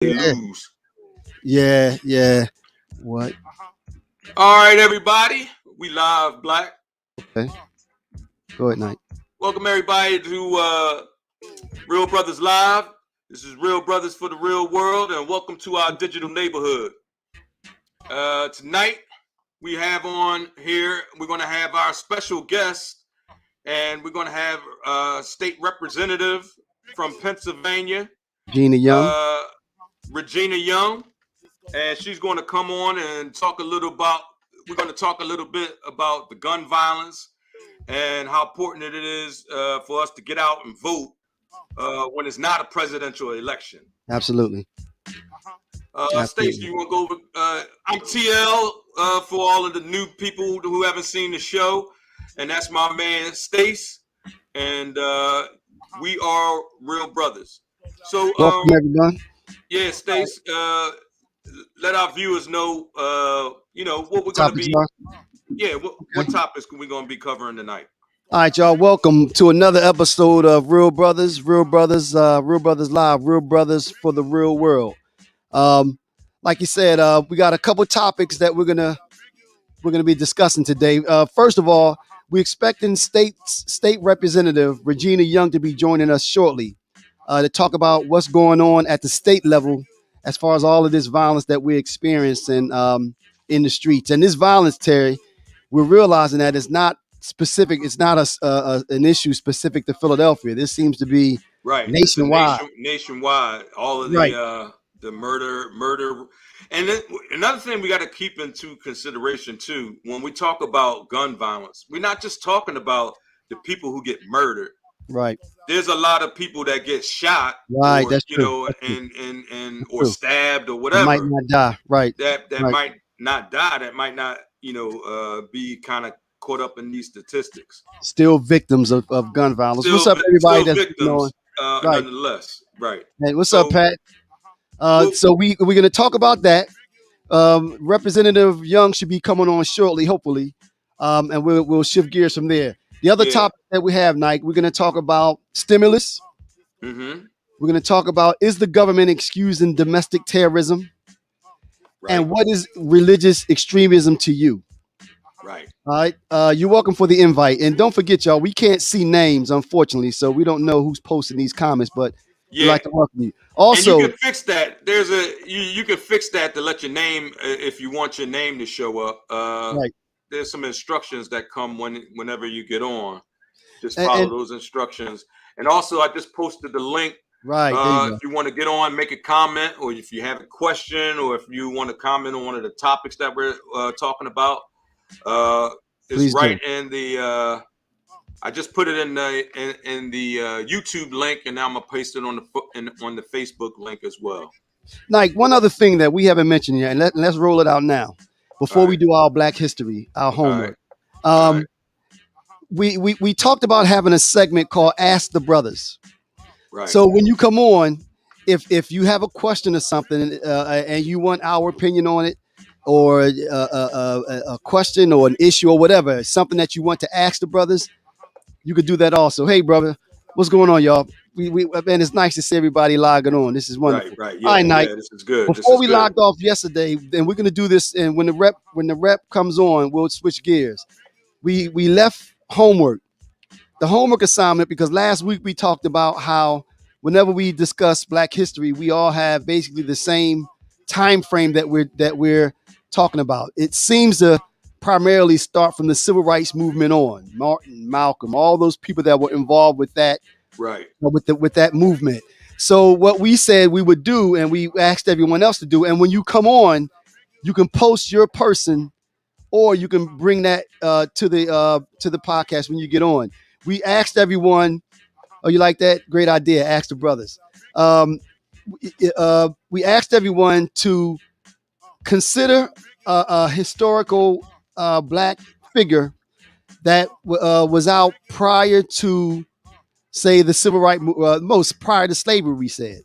Yeah, Lose. yeah. What? All right, everybody. We live, Black. Okay. Go ahead, Night. Welcome everybody to Real Brothers Live. This is Real Brothers for the Real World, and welcome to our digital neighborhood. Tonight we have on here. We're going to have our special guest, and we're going to have state representative from Pennsylvania, Gina Young. Regina Young, and she's going to come on and talk a little about. We're going to talk a little bit about the gun violence and how important it is for us to get out and vote when it's not a presidential election. Absolutely. Stace, do you want to go over? I'm TL for all of the new people who haven't seen the show, and that's my man Stace, and we are Real Brothers. So, Welcome, everyone. yeah, Stace, let our viewers know, what we're going to Topics be. are? Yeah, what topics are we going to be covering tonight? All right, y'all. Welcome to another episode of Real Brothers, Real Brothers Live, Real Brothers for the Real World. Like you said, we got a couple topics that we're gonna be discussing today. First of all, we're expecting State Representative Regina Young to be joining us shortly to talk about what's going on at the state level as far as all of this violence that we're experiencing in the streets. And this violence, Terry, we're realizing that it's not specific. It's not an issue specific to Philadelphia. This seems to be right nationwide. Nationwide, all of the murder. And then another thing we got to keep into consideration too, when we talk about gun violence, we're not just talking about the people who get murdered. Right. There's a lot of people that get shot, right? Or, that's true. and or stabbed or whatever. Might not die. Right. That right. might not die. That might not, be kind of caught up in these statistics. Still victims of gun violence. What's up, everybody? That's victims, nonetheless. Right. Hey, what's up, Pat? So we're going to talk about that. Representative Young should be coming on shortly, hopefully, and we'll shift gears from there. The other topic that we have, Nike, we're going to talk about stimulus. Mm-hmm. We're going to talk about, is the government excusing domestic terrorism? Right. And what is religious extremism to you? Right. All right. You're welcome for the invite. And don't forget, y'all, we can't see names, unfortunately, so we don't know who's posting these comments, but we'd like to welcome you. Also, and you can fix that. There's you can fix that to let your name, if you want your name to show up. Right. There's some instructions that come whenever you get on. Just follow those instructions. And also, I just posted the link. Right. If you want to get on, make a comment, or if you have a question, or if you want to comment on one of the topics that we're talking about, it's right in the. I just put it in the YouTube link, and now I'm gonna paste it on the Facebook link as well. Like, one other thing that we haven't mentioned yet, and let's roll it out now before we do our Black History, our homework. We talked about having a segment called Ask the Brothers. Right. So when you come on, if you have a question or something and you want our opinion on it, or a question or an issue or whatever, something that you want to ask the brothers, you could do that also. Hey, brother, what's going on, y'all? Man, it's nice to see everybody logging on. This is wonderful. Right. All right, Nike. This is good. Before we logged off yesterday, and we're gonna do this, and when the rep comes on, we'll switch gears. We left homework, the homework assignment, because last week we talked about how whenever we discuss Black history, we all have basically the same time frame that we're talking about. It seems to primarily start from the civil rights movement on. Martin, Malcolm, all those people that were involved with that, right? With that movement. So what we said we would do, and we asked everyone else to do, and when you come on, you can post your person, or you can bring that to the podcast when you get on. We asked everyone. Oh, you like that? Great idea. Ask the brothers. We asked everyone to consider a historical Black figure that was out prior to, say, the civil rights, prior to slavery, we said,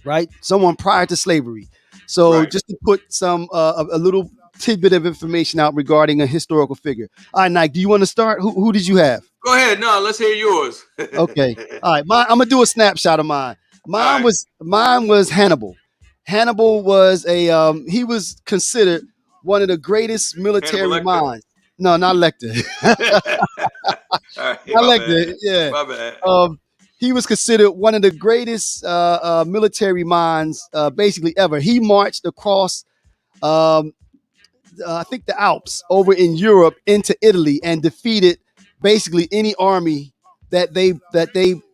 right? Someone prior to slavery. So just to put some a little tidbit of information out regarding a historical figure. All right, Nike, do you want to start? Who did you have? Go ahead. No, let's hear yours. Okay. All right. I'm gonna do a snapshot of mine. Mine was Hannibal. Hannibal was he was considered one of the greatest Hannibal military Lecter. minds. No, not Lecter. All right, Not my Lecter. bad. Yeah. My bad. He was considered one of the greatest military minds basically ever. He marched across um, I think the Alps over in Europe into Italy and defeated basically any army that they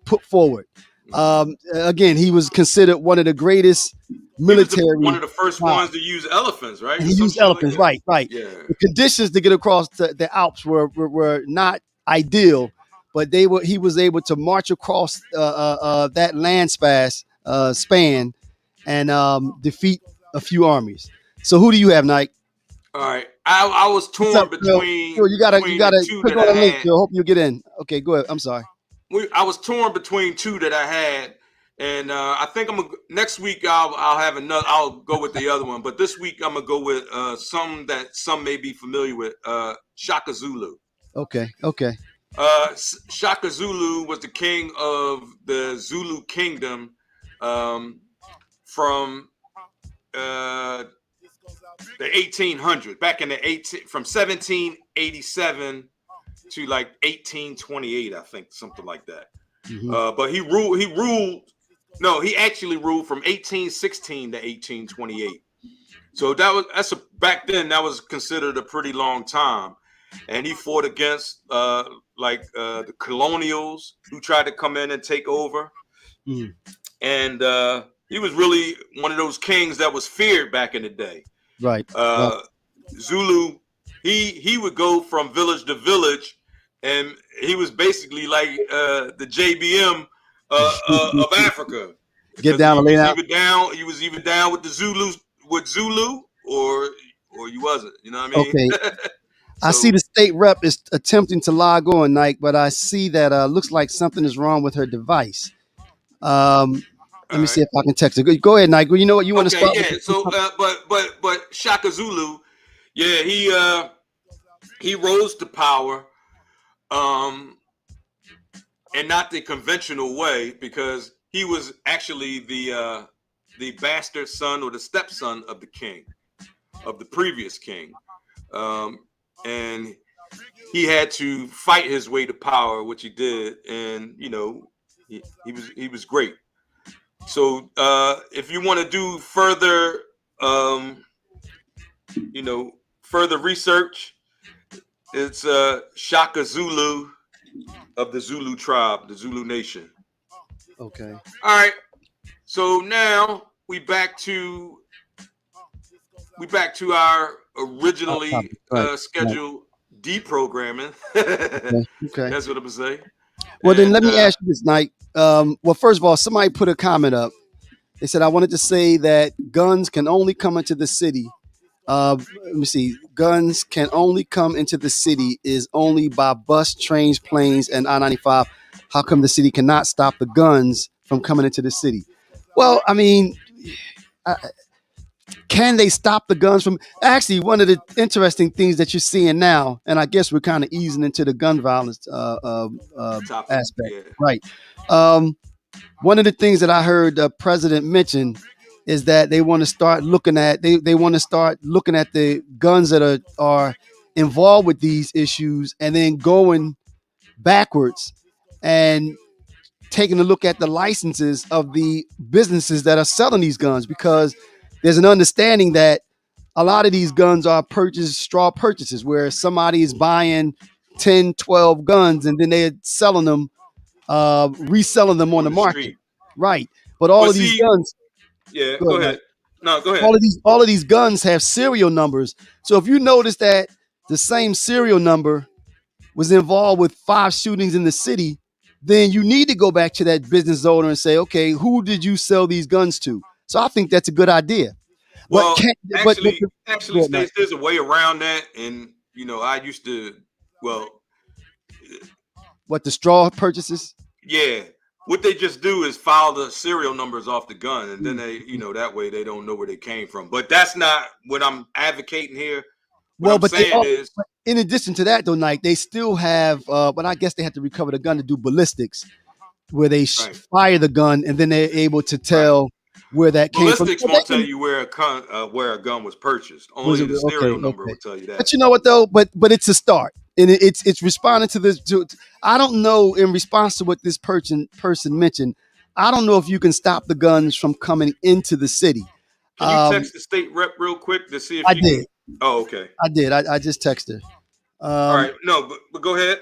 put forward. Again, he was considered one of the greatest He was one military of the first minds. ones to use elephants, right, And or he some used shit like elephants, that. right, right. Yeah. The conditions to get across the Alps were not ideal, but he was able to march across that land span and defeat a few armies. So who do you have, Nike? All right. I was What's up, torn Phil? Phil, you between the gotta two click that on I the link, had. Phil. Hope you get in. Okay, go ahead. I'm sorry. I was torn between two that I had, and I think next week I'll have another. I'll go with the other one, but this week I'm gonna go with some that some may be familiar with. Shaka Zulu. Okay, okay. Shaka Zulu was the king of the Zulu kingdom from the 1800s, back in the from 1787 to like 1828, I think, something like that. But he ruled. No, he actually ruled from 1816 to 1828. So back then that was considered a pretty long time, and he fought against the colonials who tried to come in and take over, and he was really one of those kings that was feared back in the day. Right. Zulu, he would go from village to village, and he was basically like the JBM of Africa, Get because down and lay down. he was either down with the Zulus with Zulu, or you wasn't. You know what I mean? Okay. I see the state rep is attempting to log on, Nike, but I see that looks like something is wrong with her device. Let me see if I can text her. Go ahead, Nike. You know what? You want to start? Yeah. So, but Shaka Zulu, yeah, he rose to power, and not the conventional way, because he was actually the bastard son or the stepson of the king, of the previous king, and he had to fight his way to power, which he did, and he was great. So if you want to do further, further research, it's Shaka Zulu of the Zulu tribe, the Zulu nation. Okay. All right. So now we back to our originally scheduled deprogramming. Okay. That's what I'm gonna say. Well, then let me ask you this, Nike. Well, first of all, somebody put a comment up. They said, I wanted to say that guns can only come into the city. Let me see. Guns can only come into the city is only by bus, trains, planes, and I-95. How come the city cannot stop the guns from coming into the city? Well, I mean, can they stop the guns from? Actually, one of the interesting things that you're seeing now, and I guess we're kind of easing into the gun violence aspect, right? One of the things that I heard the president mention is that they want to start looking at they want to start looking at the guns that are involved with these issues, and then going backwards and taking a look at the licenses of the businesses that are selling these guns, because there's an understanding that a lot of these guns are straw purchases, where somebody is buying 10, 12 guns and then they're selling them, reselling them on the market. Street. Right. But all of these guns. Yeah, go ahead. No, go ahead. All of these guns have serial numbers. So if you notice that the same serial number was involved with 5 shootings in the city, then you need to go back to that business owner and say, okay, who did you sell these guns to? So I think that's a good idea. Well, actually, there's a way around that, and I used to. Well, what, the straw purchases? Yeah, what they just do is file the serial numbers off the gun, and then they, that way they don't know where they came from. But that's not what I'm advocating here. But in addition to that, though, Nike, they still have, but I guess they have to recover the gun to do ballistics, where they fire the gun and then they're able to tell. where that came from. Ballistics But they won't tell can, you where a gun was purchased. was Only it the serial okay? number Okay. will tell you that. But you know what though? But it's a start, and it's responding to this. I don't know in response to what this person mentioned. I don't know if you can stop the guns from coming into the city. Can you Um, text the state rep real quick to see if I she can? did. Oh, okay. I did. I just texted her. All right. No, but go ahead.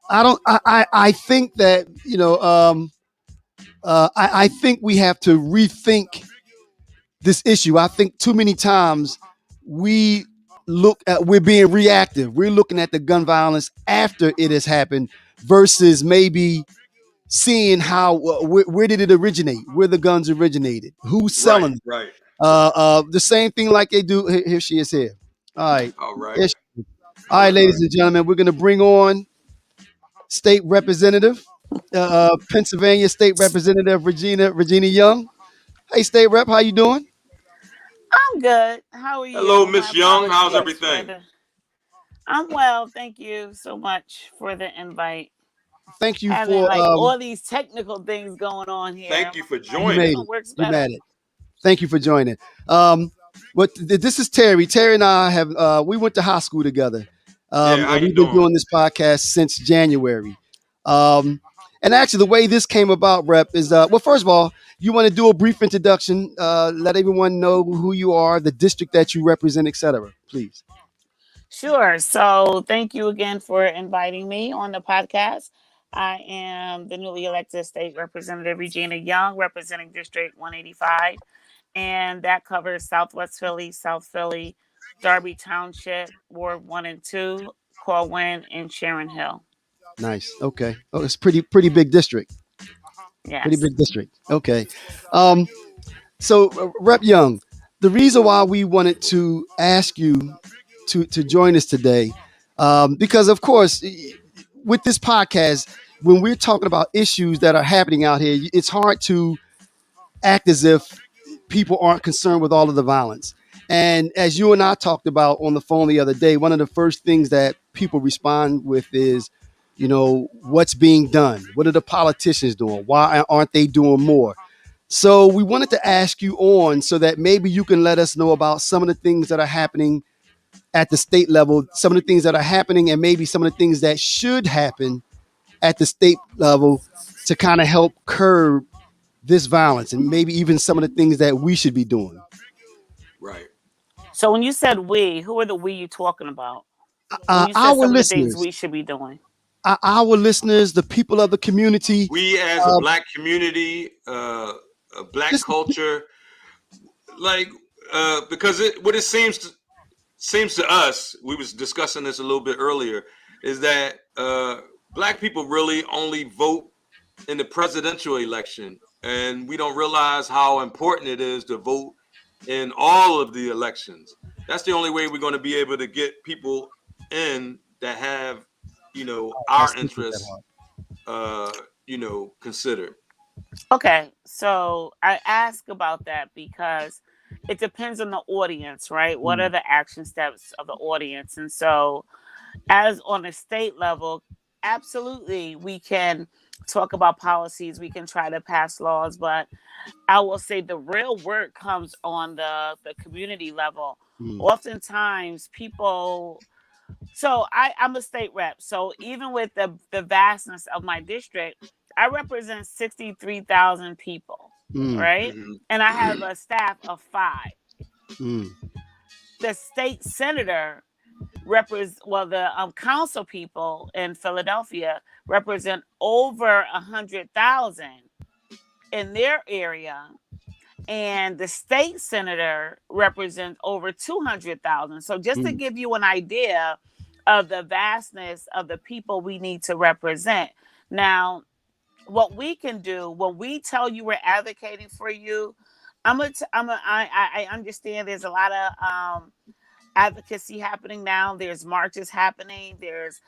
I don't. I think that I think we have to rethink this issue. I think too many times we we're being reactive. We're looking at the gun violence after it has happened versus maybe seeing how where did it originate, where the guns originated, who's Right. selling it. Right. The same thing like they do. Here she is here. All right. All right. Here all right, ladies and gentlemen, we're going to bring on State Representative, Pennsylvania State Representative Regina Young. Hey, State Rep, how you doing? I'm good. How are Hello, you? My Miss Young. How's apologies for everything? the. I'm well. Thank you so much for the invite. Thank you Having for like all these technical things going on here. Thank you for you joining. made Microphone it. works You better. made it. Thank you for joining. This is Terry. Terry and I have we went to high school together, Yeah. How and you we've been doing? doing this podcast since January. Um, and actually, the way this came about, Rep, is well, first of all, you want to do a brief introduction, let everyone know who you are, the district that you represent, etc. Please. Sure. So thank you again for inviting me on the podcast. I am the newly elected state representative Regina Young, representing District 185, and that covers Southwest Philly, South Philly, Darby Township, Ward 1 and 2, Corwin, and Sharon Hill. Nice. Okay. Oh, it's pretty big district. Pretty Yes. big district. Okay. Um, so, Rep Young, the reason why we wanted to ask you to join us today, because of course, with this podcast, when we're talking about issues that are happening out here, it's hard to act as if people aren't concerned with all of the violence. And as you and I talked about on the phone the other day, one of the first things that people respond with is, what's being done? What are the politicians doing? Why aren't they doing more? So we wanted to ask you on so that maybe you can let us know about some of the things that are happening at the state level, some of the things that are happening, and maybe some of the things that should happen at the state level to kind of help curb this violence and maybe even some of the things that we should be doing. Right. So when you said we, who are the we you talking about? When you said Our some of the things listeners, we should be doing. our listeners, the people of the community, We as a uh, black community, a black just culture, like because what it seems to us, we was discussing this a little bit earlier, is that black people really only vote in the presidential election, and we don't realize how important it is to vote in all of the elections. That's the only way we're going to be able to get people in that have, I our sleep with that interests, heart. uh, considered. Okay, so I ask about that because it depends on the audience, right? What are Mm, the action steps of the audience? And so, as on a state level, absolutely, we can talk about policies, we can try to pass laws, but I will say the real work comes on the community level. mm, Oftentimes, people. So I'm a state rep. So even with the vastness of my district, I represent 63,000 people, mm, right? And I Mm-hmm. have a staff of 5. mm, The state senator represent well the council people in Philadelphia represent over 100,000 in their area, and the state senator represents over 200,000. So just to mm, give you an idea of the vastness of the people we need to represent. Now, what we can do when we tell you we're advocating for you, I understand there's a lot of advocacy happening now. There's marches happening. There's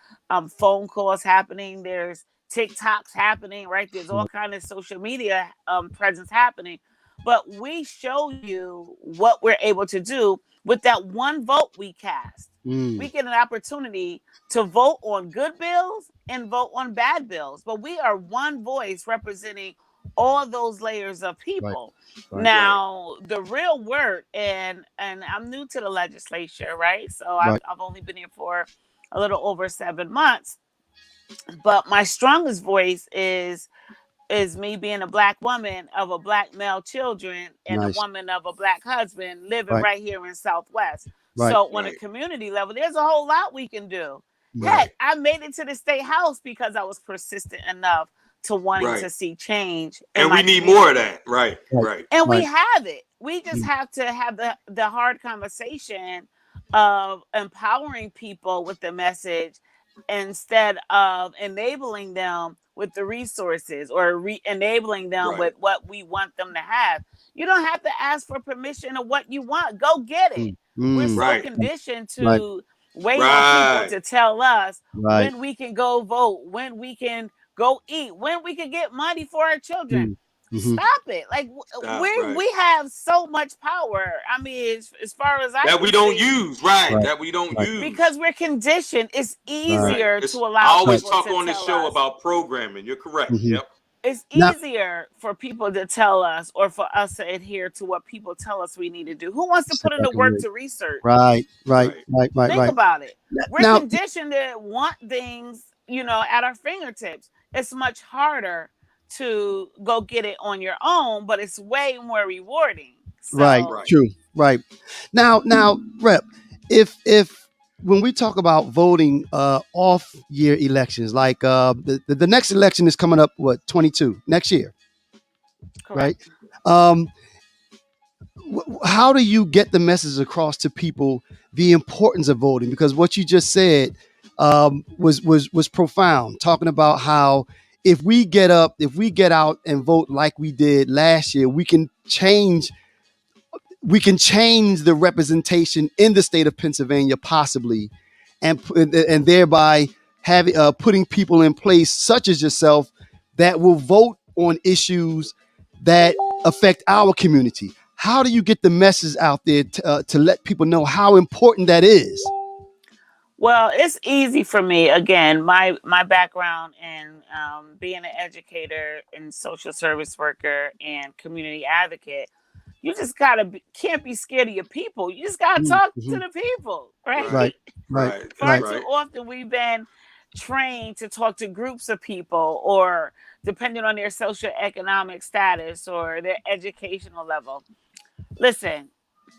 phone calls happening. There's TikToks happening. Right. There's all kind of social media presence happening. But we show you what we're able to do with that one vote we cast. mm, We get an opportunity to vote on good bills and vote on bad bills. But we are one voice representing all those layers of Right. people. Right. Now, the real work, and I'm new to the legislature, right? So Right. I've only been here for a little over 7 months, but my strongest voice is me being a black woman of a black male children and a Nice. woman of a black husband living Right. right here in Southwest. Right. So on a Right. community level, there's a whole lot we can do. Right. Heck, I made it to the state house because I was persistent enough to wanting Right. to see change in And we my need community. more of that. Right. Right. Right. And we Right. have it. We just Mm. have to have the hard conversation of empowering people with the message instead of enabling them with the resources or enabling them Right. with what we want them to have. You don't have to ask for permission of what you want. Go get it. Mm. We're Mm. so Right. conditioned Right. to wait on people Right. to tell us Right. when we can go vote, when we can go eat, when we can get money for our children. Mm. Mhm. Stop it. Like Stop. Right. we have so much power. I mean, as far as I That can we don't see, use. Right. Right. That we don't Right. use. because we're conditioned. It's Right. easier It's, to I allow always people talk to on this tell show us. about programming. You're correct. Mhm. Yep. It's Now, easier for people to tell us or for us to adhere to what people tell us we need to do. Who wants to sit put in back the and work wait. to research? Right. Right. Right. Right. Right. Think Right. about it. We're Now, conditioned to want things, at our fingertips. It's much harder to go get it on your own, but it's way more rewarding. right. So Right. True. Right. Now, Rep, if when we talk about voting off year elections, like the next election is coming up, what, 22 next year, right? correct. Um, how do you get the message across to people the importance of voting? Because what you just said was profound, talking about how if we get out and vote like we did last year, we can change the representation in the state of Pennsylvania possibly, and thereby having putting people in place such as yourself that will vote on issues that affect our community. How do you get the message out there to let people know how important that is? Well, it's easy for me. Again, my background in being an educator and social service worker and community advocate. You just can't be scared of your people. You just gotta talk to Mm-hmm. the people, right? Right. Right, right, Right. That's Far right. too right. often we've been trained to talk to groups of people, or depending on their socioeconomic status or their educational level. Listen,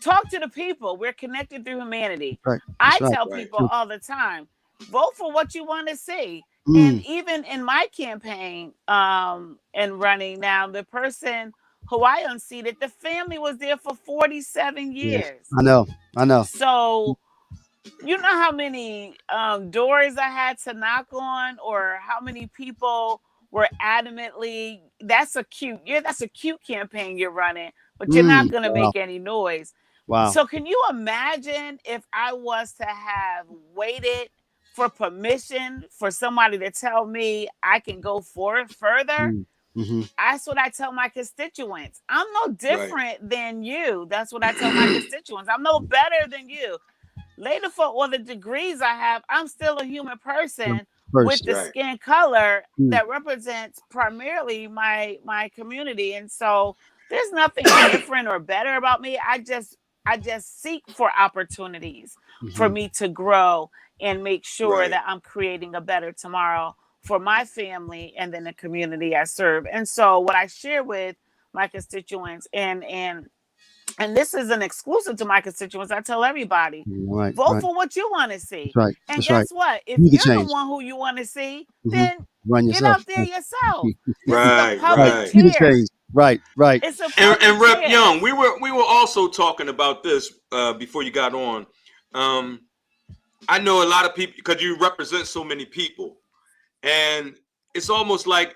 talk to the people. We're connected through humanity. Right. I That's right. tell Right. people all the time, vote for what you want to see. And Mm, even in my campaign and running now, the person who I unseated, the family was there for 47 yes, years. I know. So you know how many doors I had to knock on, or how many people were adamantly, that's a cute campaign you're running, but you're not going to Wow. make any noise. Wow. So can you imagine if I was to have waited for permission for somebody to tell me I can go forward further? Mm-hmm. That's what I tell my constituents. I'm no Right. different than you. That's what I tell my constituents. I'm no better than you. Later, for all the degrees I have, I'm still a human person with First. the Right. skin color Mm. that represents primarily my community. And so there's nothing different or better about me. I just seek for opportunities for Mhm. me to grow and make sure Right. that I'm creating a better tomorrow for my family and then the community I serve. And so what I share with my constituents, and this is an exclusive to my constituents, I tell everybody, Right. vote Right. for what you want to see. That's right. And That's right. guess what? If You can you're the change. one who you want to see, Mhm. then Run get yourself. out there yourself. This is a Right. public Right. You can chair. change. Right. It's a And public Rep chair. Young, we were also talking about this before you got on. I know a lot of people because you represent so many people, and it's almost like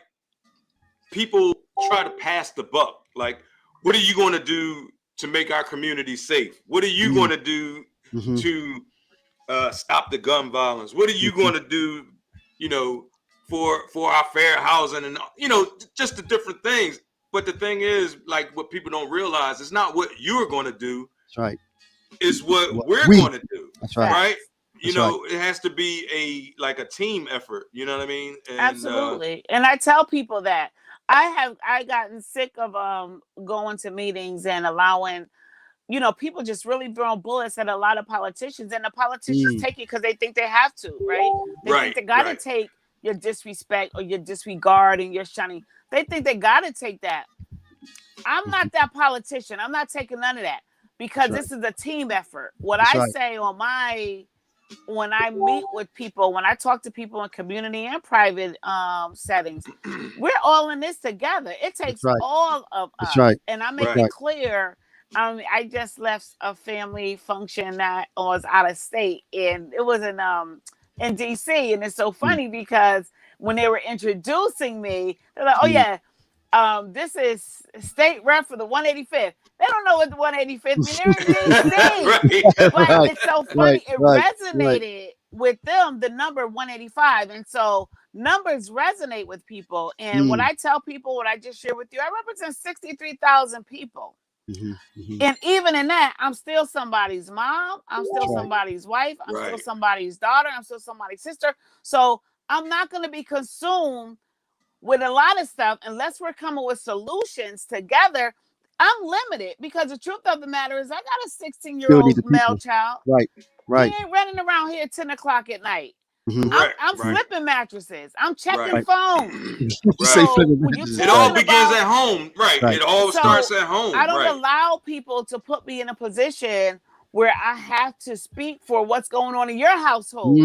people try to pass the buck. Like, what are you going to do to make our community safe? What are you going to do Mhm. to stop the gun violence? What are you going to do, for our fair housing and just the different things? But the thing is, like, what people don't realize is not what you're going to do, That's right. is what What we're we- going to do, That's right. right? That's It has to be a team effort. You know what I mean? And Absolutely. And I tell people that I gotten sick of going to meetings and allowing, people just really throwing bullets at a lot of politicians, and the politicians take it because they think they have to, right? They think they got to take your disrespect or your disregard and your shunning. They think they got to take that. I'm not that politician. I'm not taking none of that, because this is a team effort. What I say when I meet with people, when I talk to people in community and private settings, we're all in this together. It takes all of us. And I make it clear. I just left a family function that was out of state, and it was in DC. And it's so funny because when they were introducing me, they're like, "Oh yeah, this is state rep for the 185th." They don't know what the 185th means. They're in DC. But it's so funny. It resonated with them, the number 185. And so numbers resonate with people. And what I tell people, what I just shared with you, I represent 63,000 people. And even in that, I'm still somebody's mom. I'm still somebody's wife. I'm still somebody's daughter. I'm still somebody's sister. So I'm not going to be consumed with a lot of stuff unless we're coming with solutions together. I'm limited, because the truth of the matter is I got a 16-year-old male child. Right. He ain't running around here at 10 o'clock at night. I'm flipping mattresses. I'm checking phones. So it all begins at home. It all starts at home. I don't allow people to put me in a position where I have to speak for what's going on in your household.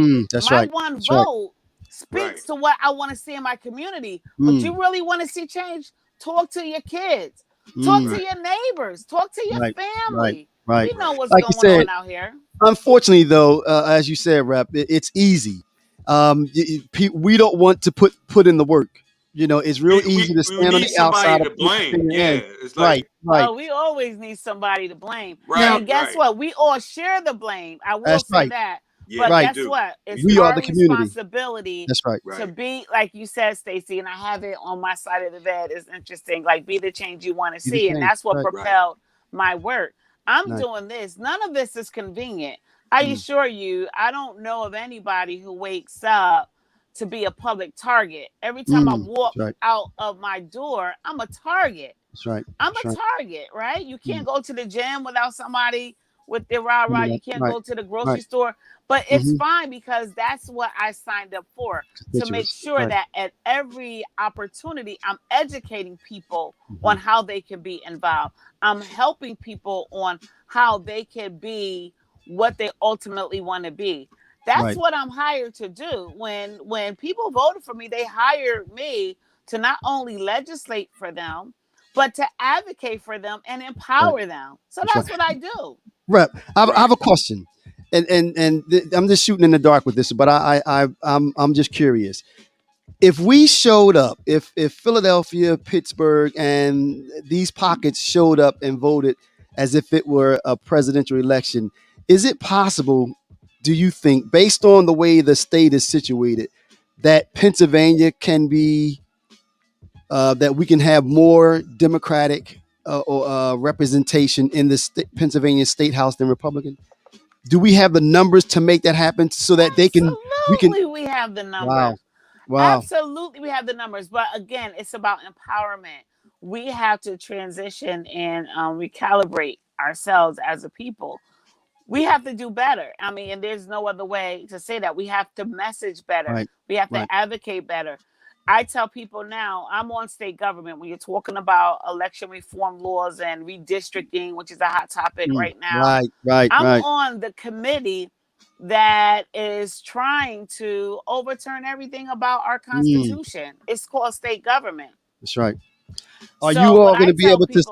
My one vote speaks to what I want to see in my community. But you really want to see change? Talk to your kids. Talk to your neighbors. Talk to your family. We know what's going on out here. Unfortunately, though, as you said, Rep, it's easy. We don't want to put in the work. It's real easy to stand on the outside. To blame. It's like Oh, we always need somebody to blame. And guess what? We all share the blame. I will say that. But guess what? It's our responsibility to be, like you said, Stacey, and I have it on my side of the bed. It's interesting. Like, be the change you want to see. And that's what propelled my work. I'm doing this. None of this is convenient. I assure you, I don't know of anybody who wakes up to be a public target. Every time I walk out of my door, I'm a target. I'm a target, right? You can't go to the gym without somebody with their rah-rah. You can't go to the grocery store. But it's fine, because that's what I signed up for, to make sure that at every opportunity, I'm educating people on how they can be involved. I'm helping people on how they can be what they ultimately want to be. That's what I'm hired to do. When people voted for me, they hired me to not only legislate for them, but to advocate for them and empower them. So that's what I do. Rep, I have a question, and I'm just shooting in the dark with this, but I'm just curious. If we showed up, if Philadelphia, Pittsburgh, and these pockets showed up and voted as if it were a presidential election, is it possible, do you think, based on the way the state is situated, that Pennsylvania can be, that we can have more Democratic representation in the Pennsylvania State House than Republican? Do we have the numbers to make that happen so that we have the numbers. Wow. Absolutely, we have the numbers. But again, it's about empowerment. We have to transition and recalibrate ourselves as a people. We have to do better. I mean, and there's no other way to say that. We have to message better. We have to advocate better. I tell people now, I'm on state government. When you're talking about election reform laws and redistricting, which is a hot topic right now. I'm on the committee that is trying to overturn everything about our Constitution. It's called state government. That's right. Are you all going to be able to?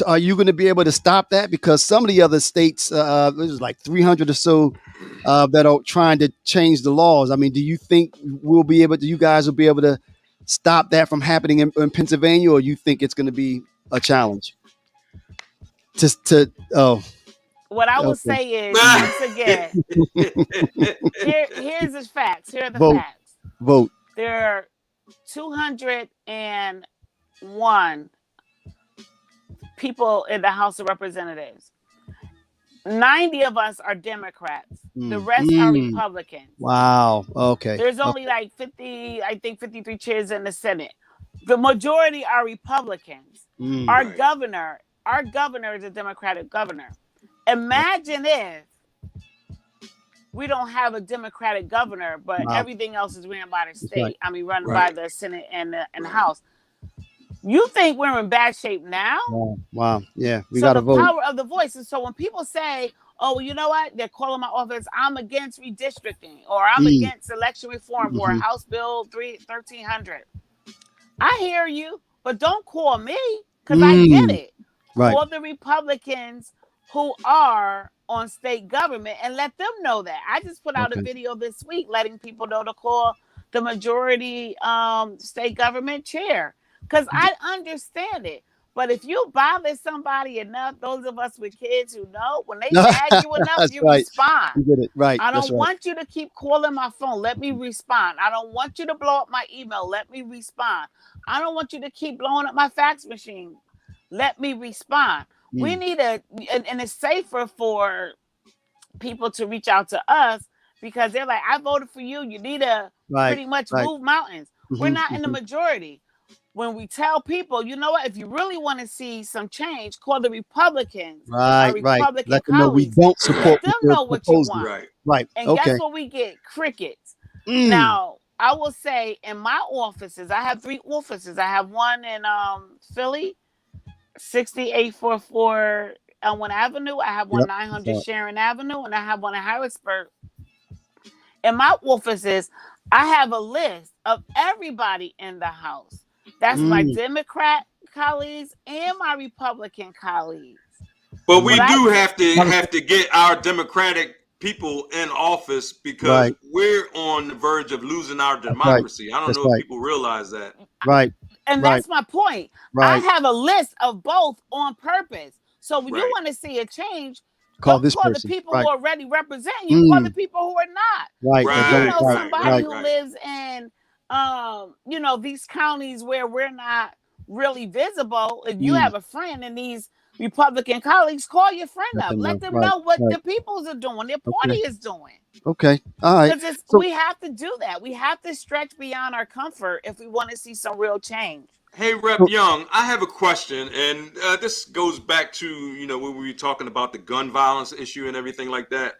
Are you going to be able to stop that? Because some of the other states, there's like 300 or so that are trying to change the laws. I mean, do you think you guys will be able to stop that from happening in Pennsylvania, or you think it's going to be a challenge? What I will say is, once again, here's the facts. Here are the facts. Vote. There are 201 people in the House of Representatives. 90 of us are Democrats. The rest are Republicans. Wow. Okay. There's only like 53 chairs in the Senate. The majority are Republicans. Mm. Our Right. governor is a Democratic governor. Imagine if we don't have a Democratic governor, but Wow. everything else is ran by the That's state. right. I mean, run by Right. the Senate and the Right. House. You think we're in bad shape now? Wow. Wow. Yeah, we So got to the vote. power of the voice. And so when people say, "Oh, you know what? They're calling my office. I'm against redistricting, or I'm Mm. against election reform, or Mhm. House Bill 1300." I hear you, but don't call me because I get Mm. it. Right. Call the Republicans who are on state government and let them know that. I just put out a Okay. video this week letting people know to call the majority state government chair because I understand it. But if you bother somebody enough, those of us with kids who know, when they nag you enough, That's you right. respond. You get it. Right. I That's don't right. want you to keep calling my phone. Let me respond. I don't want you to blow up my email. Let me respond. I don't want you to keep blowing up my fax machine. Let me respond. We Mm. need and it's safer for people to reach out to us because they're like, I voted for you. You need to Right. pretty much Right. move mountains. We're Mhm. not in the Mhm. majority. When we tell people, you know what, if you really want to see some change, call the Republicans, our Right. Right. Republican Let them know we colleagues. don't Let support what them you're know what you proposing. want. Right. Right. And Okay. guess what we get? Crickets. Mm. Now, I will say in my offices, I have 3 offices. I have one in Philly, 6844 Elmwood Avenue. I have one Yep. 900 Right. Sharon Avenue, and I have one in Harrisburg. In my offices, I have a list of everybody in the house. That's my Mm. Democrat colleagues and my Republican colleagues. But we What I do t- have to get our Democratic people in office because Right. we're on the verge of losing our That's right. democracy. I don't That's know if right. people realize that. Right. and Right. that's my point. I Right. have a list of both on purpose. So when you Right. want to see a change, Call don't this call the person. people Right. who already representing you. Call the Mm. people who are not. Right. If That you don't. Right. know Right. Right. somebody Right. who Right. lives in these counties where we're not really visible, if you Mm. have a friend in these Republican colleagues, call your friend Let up. them Let know. them Right. know what Right. the peoples are doing, their Okay. party is doing. Okay. All right. Because So we have to do that. We have to stretch beyond our comfort if we want to see some real change. Hey, Rep Young, I have a question, and this goes back to when we were talking about the gun violence issue and everything like that.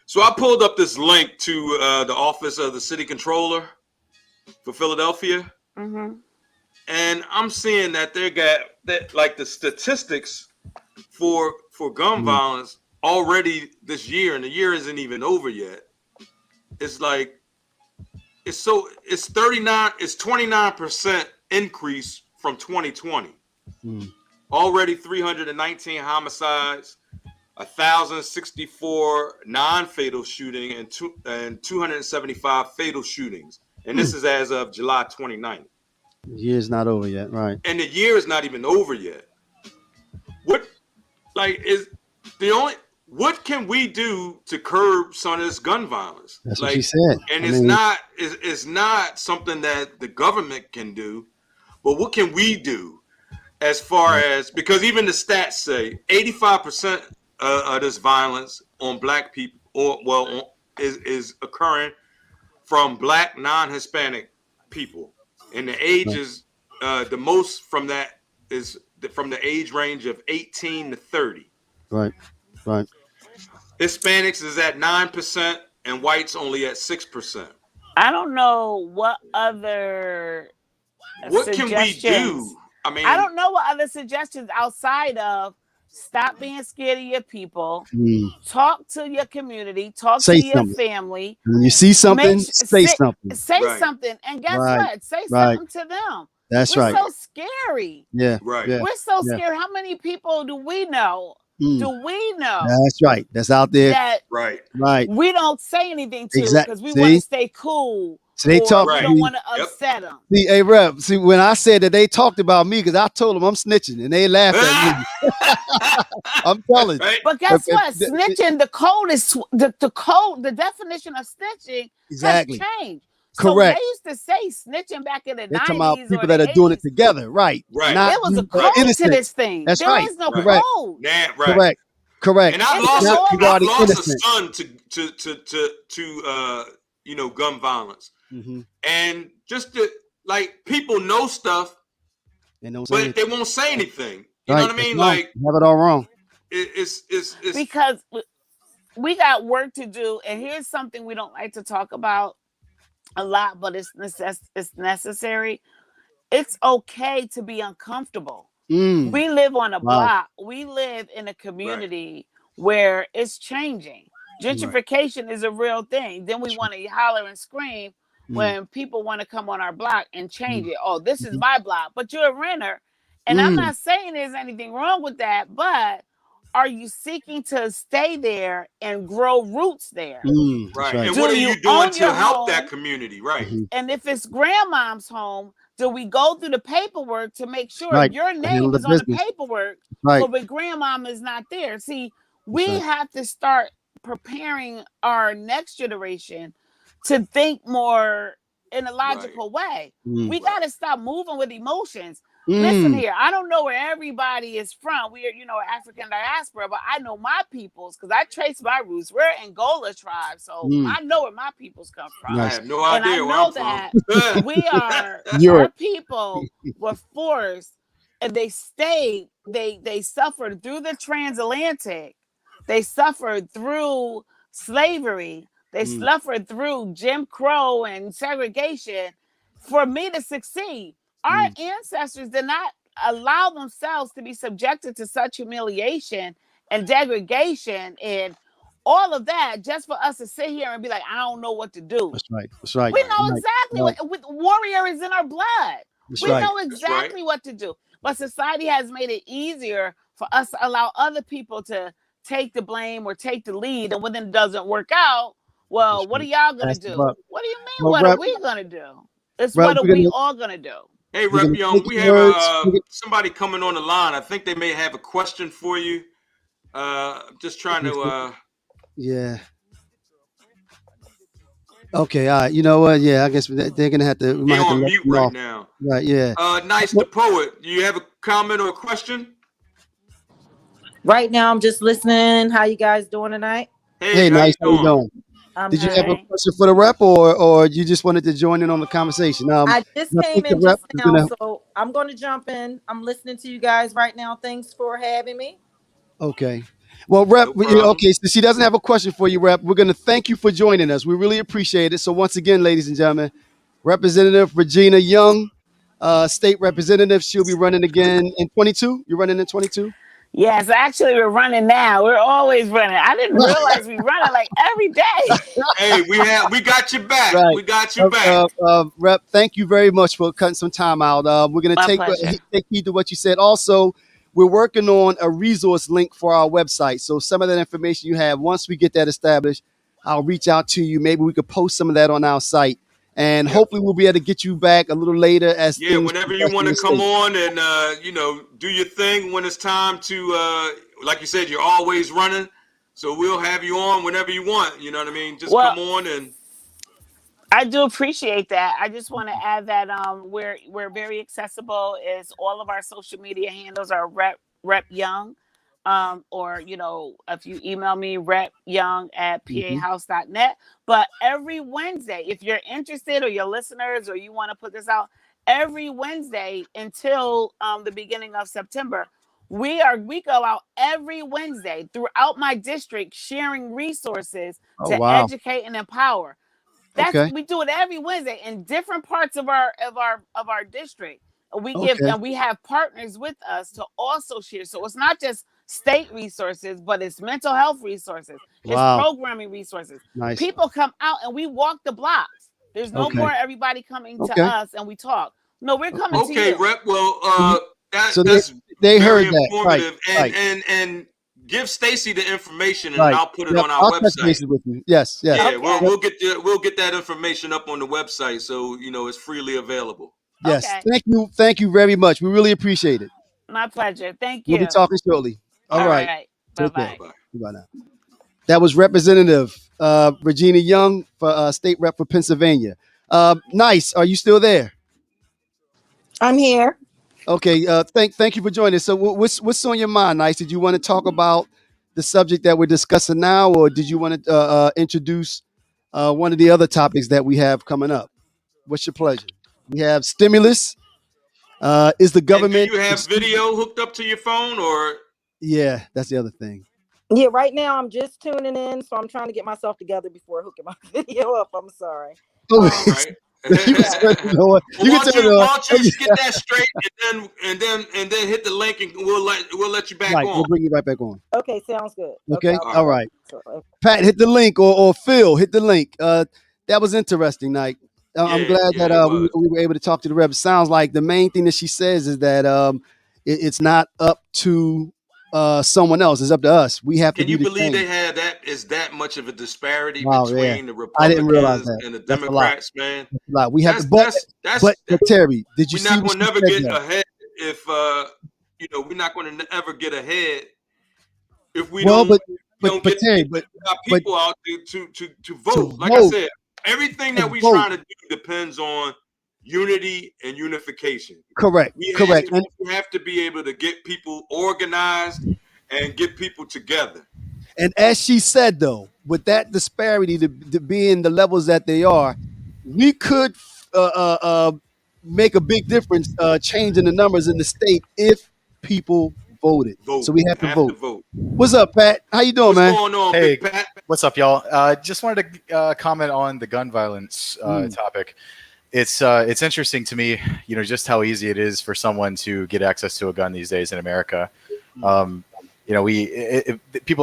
So I pulled up this link to the office of the city controller for Philadelphia, Mm-hmm. and I'm seeing that they got that like the statistics for gun Mm. violence already this year, and the year isn't even over yet. It's like it's 29% increase from 2020. Mm. Already 319 homicides, 1,064 non-fatal shooting, and 275 fatal shootings. And this is as of July 29th. The year's not over yet. Right. And the year is not even over yet. What can we do to curb some of this gun violence? That's what she said. And I it's mean, not something that the government can do, but what can we do as far as, because even the stats say 85% of this violence on black people is occurring from black non-Hispanic people, and the age is the most from that is from the age range of 18 to 30. right. Right. Hispanics is at 9% and whites only at 6%. I don't know what other What can we suggestions. do? I mean, I don't know what other suggestions outside of stop being scared of your people, Mm. talk to your community, talk Say to your something. family. When you see something, Make say something. say Right. something, and guess Right. what? Say Right. something to them. That's We're right. so scary. Yeah. right. Yeah. We're so Yeah. scared. How many people do we know? Mm. Do we know That's right. That's out there. that Right. Right. we don't say anything to Exact- because we see? want to stay cool, So they or talk. we Right. don't want to Yep. upset them? See, hey, Rep. See, when I said that they talked about me, because I told them I'm snitching, and they laughed at me. I'm telling. Right. But guess If- what? if- Snitching, the code is the code. The definition of snitching Exactly. has changed. Correct. So they used to say snitching back in the They're talking 90s about people or that the are doing it 80s. together. Right. Right. Not There was a you that are code to innocent. this thing. That's There right. is no Correct. code. Nah, right. Correct. Correct. And I've It's lost all People about- I've lost a innocent. son to gun violence. Mhm. And just to like people know stuff, but they won't say anything. You know what I mean? Like you have it all wrong. It's because we got work to do, and here's something we don't like to talk about a lot, but it's necessary. It's okay to be uncomfortable. We live on a block. We live in a community where it's changing. Gentrification is a real thing. Then we want to holler and scream when people want to come on our block and change it. Oh, this is my block, but you're a renter. And I'm not saying there's anything wrong with that, but are you seeking to stay there and grow roots there? Right. And what are you doing to help that community? Right. And if it's grandmom's home, do we go through the paperwork to make sure your name is on the paperwork, but when grandmom is not there? See, we have to start preparing our next generation to think more in a logical way. We got to stop moving with emotions. Listen here, I don't know where everybody is from. We are, African diaspora, but I know my peoples because I trace my roots. We're Angola tribe, so I know where my peoples come from. I have no idea where I'm that from. We are, our people were forced, and they stayed, they suffered through the transatlantic. They suffered through slavery. They suffered through Jim Crow and segregation for me to succeed. Our ancestors did not allow themselves to be subjected to such humiliation and degradation and all of that just for us to sit here and be like, I don't know what to do. That's right. That's right. We know exactly what with warrior is in our blood. We know exactly what to do. But society has made it easier for us to allow other people to take the blame or take the lead. And when it doesn't work out, well, what are y'all going to do? What do you mean? What are we going to do? It's what are we all going to do? Hey, Rep Young, we have somebody coming on the line. I think they may have a question for you. Just trying to... Yeah. Okay, all right. You know what? Yeah, I guess they're going to have to... They're on mute right now. Right, yeah. Nice the Poet. Do you have a comment or a question? Right now, I'm just listening. How you guys doing tonight? Hey, Nice. How you doing? Did you have a question for the rep, or you just wanted to join in on the conversation? I just came in just now, so I'm going to jump in. I'm listening to you guys right now. Thanks for having me. Okay. Well, Rep, okay, so she doesn't have a question for you, Rep. We're going to thank you for joining us. We really appreciate it. So once again, ladies and gentlemen, Representative Regina Young, State Representative, she'll be running again in 22. You're running in 22? Yes, actually, we're running now. We're always running. I didn't realize we running like every day. Hey, we got you back. Right. We got you back. Rep, thank you very much for cutting some time out. We're going to take heed to what you said. Also, we're working on a resource link for our website. So some of that information you have, once we get that established, I'll reach out to you. Maybe we could post some of that on our site. And hopefully we'll be able to get you back a little later as whenever you want to come on and do your thing when it's time to like you said, you're always running, so we'll have you on whenever you want. You know what I mean? Just come on. And I do appreciate that. I just want to add that we're very accessible. Is all of our social media handles are Rep Young. Or if you email me repyoung@pahouse.net. But every Wednesday, if you're interested or your listeners or you want to put this out, every Wednesday until the beginning of September, we go out every Wednesday throughout my district sharing resources to educate and empower. We do it every Wednesday in different parts of our district. We we have partners with us to also share. So it's not just state resources, but it's mental health resources. It's programming resources. Nice. People come out and we walk the blocks. There's no more everybody coming to us and we talk. No, we're coming to you. Okay, Rep. Well, that's they very heard informative. That. And give Stacy the information, and I'll put it on our website. With you. Yes. Yeah, we'll get that information up on the website, so it's freely available. Yes. Okay. Thank you very much. We really appreciate it. My pleasure. Thank you. We'll be talking shortly. All right. Bye-bye. Bye now. That was Representative Regina Young for State Rep for Pennsylvania. Nice. Are you still there? I'm here. Okay. Thank you for joining us. So what's on your mind, Nice? Did you want to talk about the subject that we're discussing now, or did you want to introduce one of the other topics that we have coming up? What's your pleasure? We have stimulus. Is the And do government? you have video hooked up to your phone, or? Yeah, that's the other thing. Yeah, right now I'm just tuning in, so I'm trying to get myself together before hooking my video up. I'm sorry. Oh, All right. you can tell me no. Well, You can tell me no. why don't you get that straight, and then hit the link, and we'll let you back Right, on. we'll bring you right back on. Okay, sounds good. Okay, I'll all do right. that. Pat, hit the link, or Phil, hit the link. That was interesting, Nike. I'm Yeah, glad that it was. we were able to talk to the rep. Sounds like the main thing that she says is that it's not up to someone else; it's up to us. We have to Can be you the believe change. they had that much of a disparity Wow, yeah, between the I didn't realize Republicans that. and the That's a lot. Democrats, man? That's a lot. We have to, That's but that's but, that's but Terry, did you we're see not what going she to never said get though? ahead if we're not going to ever get ahead if we Well, don't but get Terry, our but people out to to vote. Like I vote, said, everything to that we're vote, trying to do depends on unity and unification. correct, correct. We have to be able to get people organized and get people together. And as she said, though, with that disparity to being the levels that they are, we could uh, uh, uh, make a big difference changing the numbers in the state if people voted. Vote. So we have to Have to vote. vote. What's up, Pat? How you doing, What's man? going on, Hey, Big Pat? what's up, y'all? Just wanted to comment on the gun violence topic. It's interesting to me, just how easy it is for someone to get access to a gun these days in America. People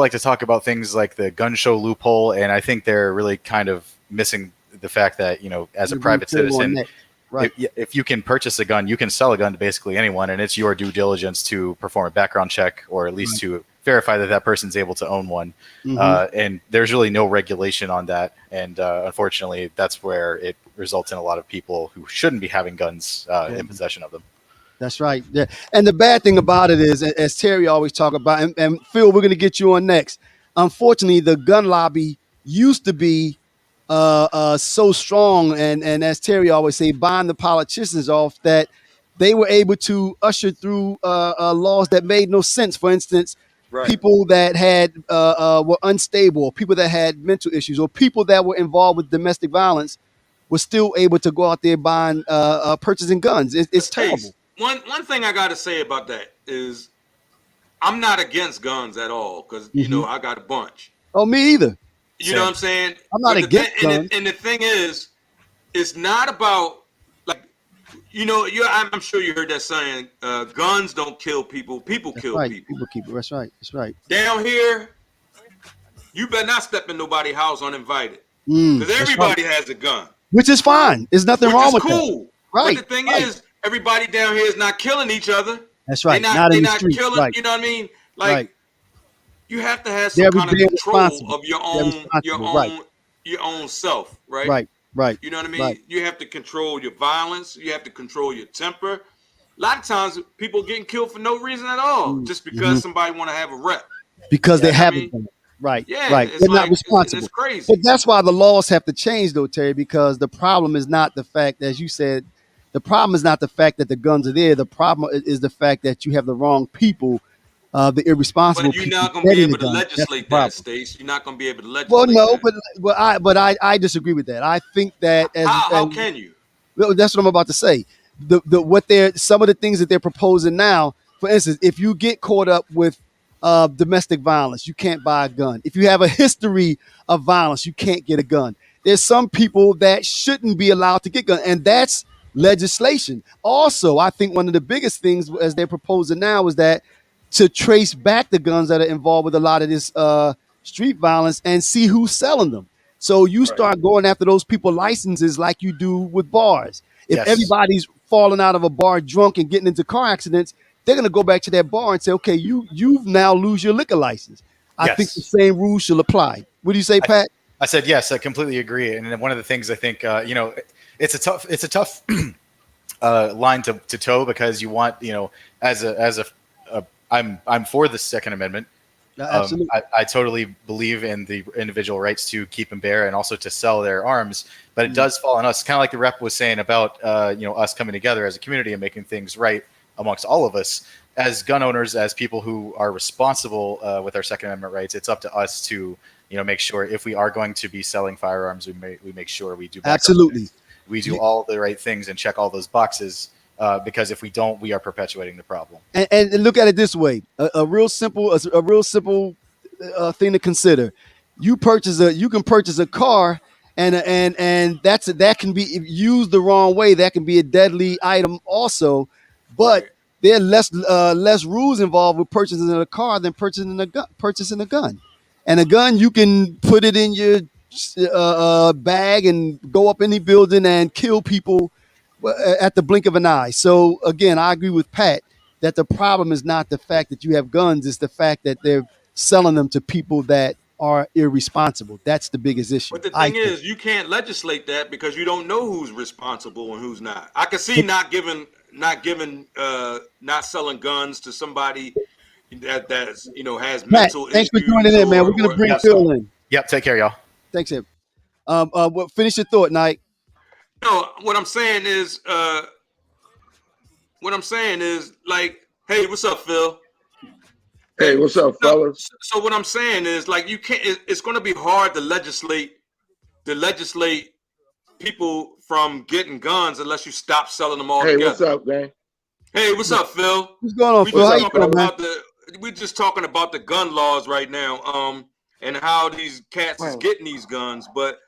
like to talk about things like the gun show loophole, and I think they're really kind of missing the fact that, as a private citizen, right? if you can purchase a gun, you can sell a gun to basically anyone, and it's your due diligence to perform a background check or at least to verify that that person's able to own one. And there's really no regulation on that, and unfortunately, that's where it results in a lot of people who shouldn't be having guns in possession of them. That's right. Yeah. And the bad thing about it is, as Terry always talk about, and Phil, we're going to get you on next. Unfortunately, the gun lobby used to be so strong, and as Terry always say, buying the politicians off, that they were able to usher through laws that made no sense. For instance, people that had were unstable, or people that had mental issues, or people that were involved with domestic violence were still able to go out there buying, purchasing guns. It's terrible. One thing I got to say about that is I'm not against guns at all, because I got a bunch. Oh, me either. You know what I'm saying? I'm not against guns. And the thing is, it's not about, like, I'm sure you heard that saying, guns don't kill people, people kill people. People keep it. That's right. That's right. Down here, you better not step in nobody's house uninvited, because everybody has a gun. Which is fine. There's nothing wrong with cool. that. Right. But the thing is, everybody down here is not killing each other. That's right. They're not killing. Right. You know what I mean? Like, you have to have some kind of control of your own self, right? Right. You know what I mean? Right. You have to control your violence. You have to control your temper. A lot of times, people getting killed for no reason at all, just because somebody want to have a rep. Because they haven't done it. Right. Yeah, right. They're not responsible. It's crazy. But that's why the laws have to change, though, Terry, because the problem is not the fact, as you said, the problem is not the fact that the guns are there. The problem is the fact that you have the wrong people, the irresponsible people. But you're not going to be able to legislate that, Stace. You're not going to be able to legislate. Well, no, that. but I disagree with that. I think that how can you? Well, that's what I'm about to say. Some of the things that they're proposing now. For instance, if you get caught up with domestic violence, you can't buy a gun. If you have a history of violence, you can't get a gun. There's some people that shouldn't be allowed to get guns, and that's legislation. Also, I think one of the biggest things as they're proposing now is that to trace back the guns that are involved with a lot of this street violence and see who's selling them. So you start going after those people licenses like you do with bars. If everybody's falling out of a bar drunk and getting into car accidents, they're going to go back to that bar and say, okay, you've now lose your liquor license. I think the same rules should apply. What do you say, Pat? I said, yes, I completely agree. And one of the things I think, it's a tough line to toe, because you want, I'm for the Second Amendment. Absolutely. I totally believe in the individual rights to keep and bear, and also to sell their arms. But it does fall on us, kind of like the rep was saying about, us coming together as a community and making things right amongst all of us as gun owners, as people who are responsible with our Second Amendment rights. It's up to us to, make sure if we are going to be selling firearms, we make sure we do. Absolutely. we do all the right things and check all those boxes. Because if we don't, we are perpetuating the problem. And look at it this way: a real simple thing to consider. You can purchase a car, and that can be used the wrong way. That can be a deadly item also. But Right. there are less rules involved with purchasing a car than purchasing a gun. And a gun, you can put it in your bag and go up any building and kill people at the blink of an eye. So again, I agree with Pat that the problem is not the fact that you have guns; it's the fact that they're selling them to people that are irresponsible. That's the biggest issue. But the thing is, you can't legislate that because you don't know who's responsible and who's not. I can see not selling guns to somebody that's has Pat, mental thanks for issues. joining in, man. We're gonna bring Phil in. Yep. Take care, y'all. Thanks, him. Finish your thought, Knight. No, what I'm saying is, like, hey, what's up, Phil? Hey, what's up, fellas? So what I'm saying is, like, you can't. It's going to be hard to legislate people from getting guns unless you stop selling them all Hey, together. what's up, man? Hey, what's up, Phil? What's going on, Phil? How you doing, man? We're just talking about the gun laws right now, and how these cats is getting these guns. But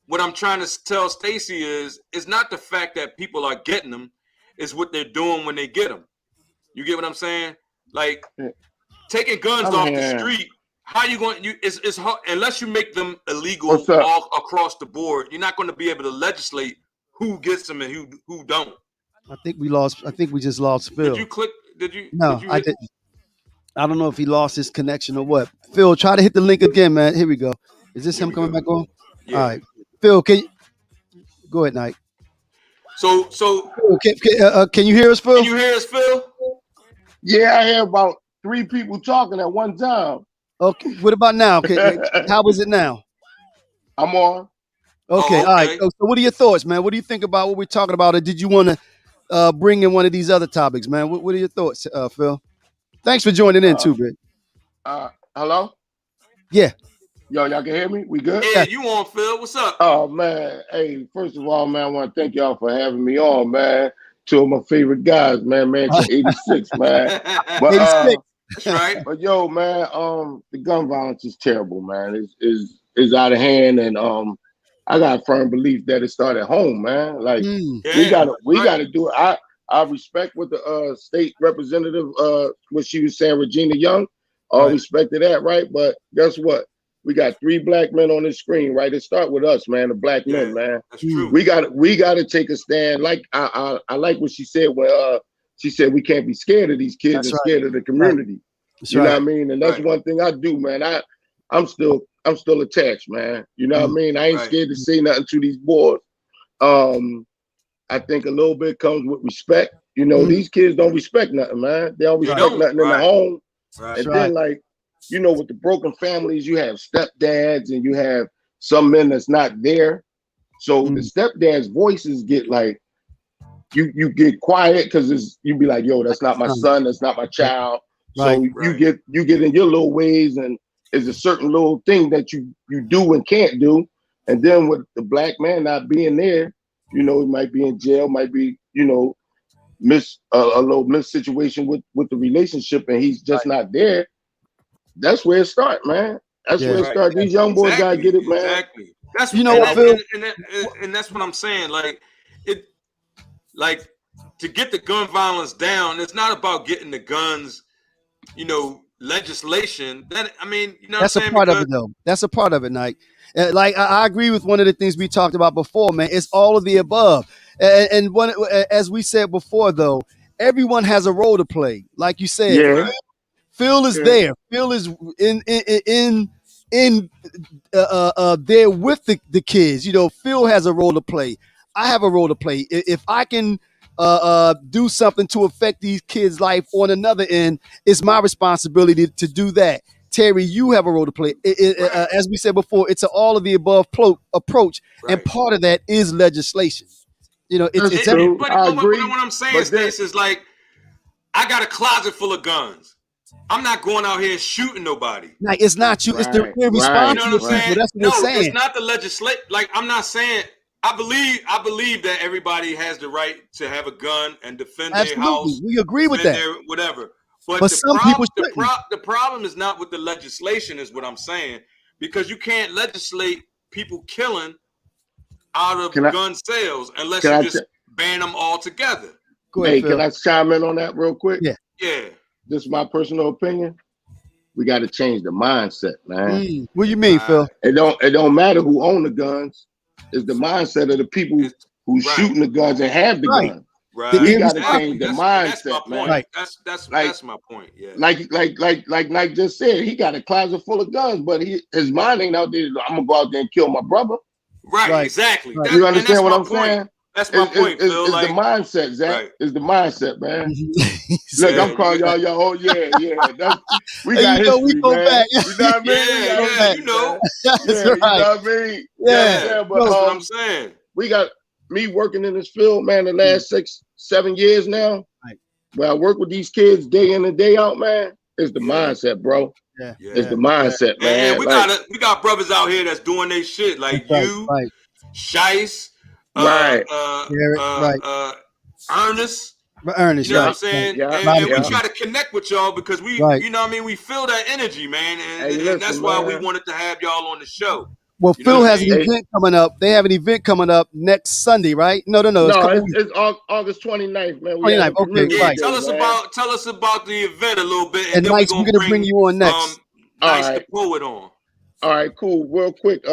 what I'm trying to tell Stacy is, it's not the fact that people are getting them, it's what they're doing when they get them. You get what I'm saying? Like, taking guns off the street, how you going? It's hard unless you make them illegal all across the board. You're not going to be able to legislate who gets them and who don't. I think we just lost Phil. Did you click? Did you? No, did you I didn't. I don't know if he lost his connection or what. Phil, try to hit the link again, man. Here we go. Is this him coming back on? Yeah. All right, Phil, can you go ahead, Knight? So can you hear us, Phil? Can you hear us, Phil? Yeah, I hear about 3 people talking at one time. Okay, what about now? How is it now? I'm on. Okay, all right. So what are your thoughts, man? What do you think about what we're talking about? Or did you want to bring in one of these other topics, man? What are your thoughts, Phil? Thanks for joining in too, man. Hello? Yeah. Yo, y'all can hear me? We good? Yeah, you on, Phil. What's up? Oh, man. Hey, first of all, man, I want to thank y'all for having me on, man. 2 of my favorite guys, man. 86, man. But, 86. That's right. But yo, man, the gun violence is terrible, man. It's out of hand, and I got a firm belief that it started at home, man. Like we gotta do it. I respect what the state representative what she was saying, Regina Young. Respected that, right? But guess what? We got 3 black men on the screen, right? It start with us, man. The black men, man. That's true. We gotta take a stand. Like I like what she said when she said we can't be scared of these kids and scared of the community. You know what I mean? And that's one thing I do, man. I'm still attached, man. You know what I mean? I ain't scared to say nothing to these boys. I think a little bit comes with respect. You know, these kids don't respect nothing, man. They don't respect nothing in the home. And then, like, you know, with the broken families, you have stepdads and you have some men that's not there. So the stepdad's voices get like, you get quiet because you be like, yo, that's not my son, that's not my child. So you get in your little ways, and there's a certain little thing that you do and can't do. And then with the black man not being there, you know, he might be in jail, might be, you know, a little miss situation with the relationship, and he's just not there. That's where it starts, man. That's where it starts. These young boys gotta get it, man. Exactly. That's and that's what I'm saying. Like to get the gun violence down, it's not about getting the guns, you know, legislation. That I mean, you know, that's a part of it, though. That's a part of it, Nike. Like I agree with one of the things we talked about before, man. It's all of the above, and one as we said before, though, everyone has a role to play. Like you said, Phil is there. Phil is in there with the kids. You know, Phil has a role to play. I have a role to play. If I can do something to affect these kids' life on another end, it's my responsibility to do that. Terry, you have a role to play. As we said before, it's an all of the above approach, and part of that is legislation. You know, it's true. But I agree. What I'm saying, Stacey, is like, I got a closet full of guns. I'm not going out here shooting nobody. Like, it's not you. It's the irresponsible people. That's what we're saying. It's not the legislation. Like, I'm not saying I believe that everybody has the right to have a gun and defend Absolutely. their house. We agree with that. Whatever. But the problem is not with the legislation, is what I'm saying, because you can't legislate people killing out of gun sales unless you just ban them all together. Go ahead, Phil. Can I chime in on that real quick? Yeah. Yeah. This is my personal opinion. We got to change the mindset, man. What do you mean, Phil? It don't matter who own the guns. It's the mindset of the people who's shooting the guns and have the guns. Right. We got to change the mindset, man. Right. That's my point. Yeah. Like Nike just said, he got a closet full of guns, but his mind ain't out there. I'm gonna go out there and kill my brother. Right. Exactly. Right. You understand what I'm saying? That's my point, Phil. It's the mindset, Zach. Right. It's the mindset, man. Look, I'm calling y'all. Oh yeah. We got history, we go man. back. You know what I mean? Yeah, you know. That's right. You know what I mean? Yeah. But that's what I'm saying. We got me working in this field, man, the last 6-7 years now. Right. Where I work with these kids day in and day out, man. It's the mindset, bro. Yeah. It's the mindset, man. And we got brothers out here that's doing their shit, like you, Shice, Ernest. Ernest, you know what I'm saying? And we try to connect with y'all because we, you know what I mean? We feel that energy, man. And that's why we wanted to have y'all on the show. Well, Phil has an event coming up. They have an event coming up next Sunday, right? No. It's August 29th, man. 29th, okay, right. Tell us about the event a little bit. And Mike's we're gonna bring you on next. Nice the poet on. All right, cool. Real quick,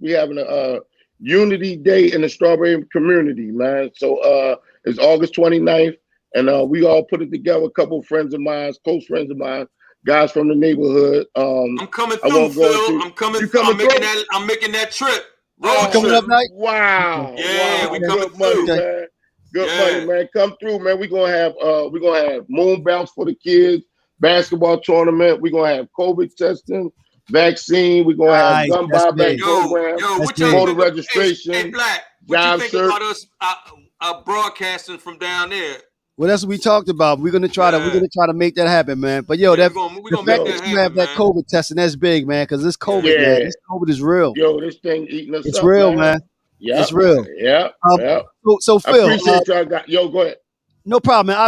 we having a Unity Day in the Strawberry community, man. So it's August 29th, and we all put it together. A couple of friends of mine, close friends of mine, guys from the neighborhood. I'm coming through, Phil. I'm coming through. I'm making that trip. Road coming trip. up night? Wow. Yeah, we coming good money, through. Man. Good money, man. Come through, man. We're gonna have moon bounce for the kids, basketball tournament. We're gonna have COVID testing, vaccine. We're gonna have gun buyback program, voter registration. Hey, Black, what you think about us broadcasting from down there? Well, that's what we talked about. We're gonna try to make that happen, man. But we're the gonna fact that that you have that COVID testing, that's big, man. Because this COVID, man, this COVID is real. Yo, this thing eating us up. It's real, man. Yeah, it's real. Yeah. So Phil, I appreciate y'all. Yo, go ahead. No problem, man. I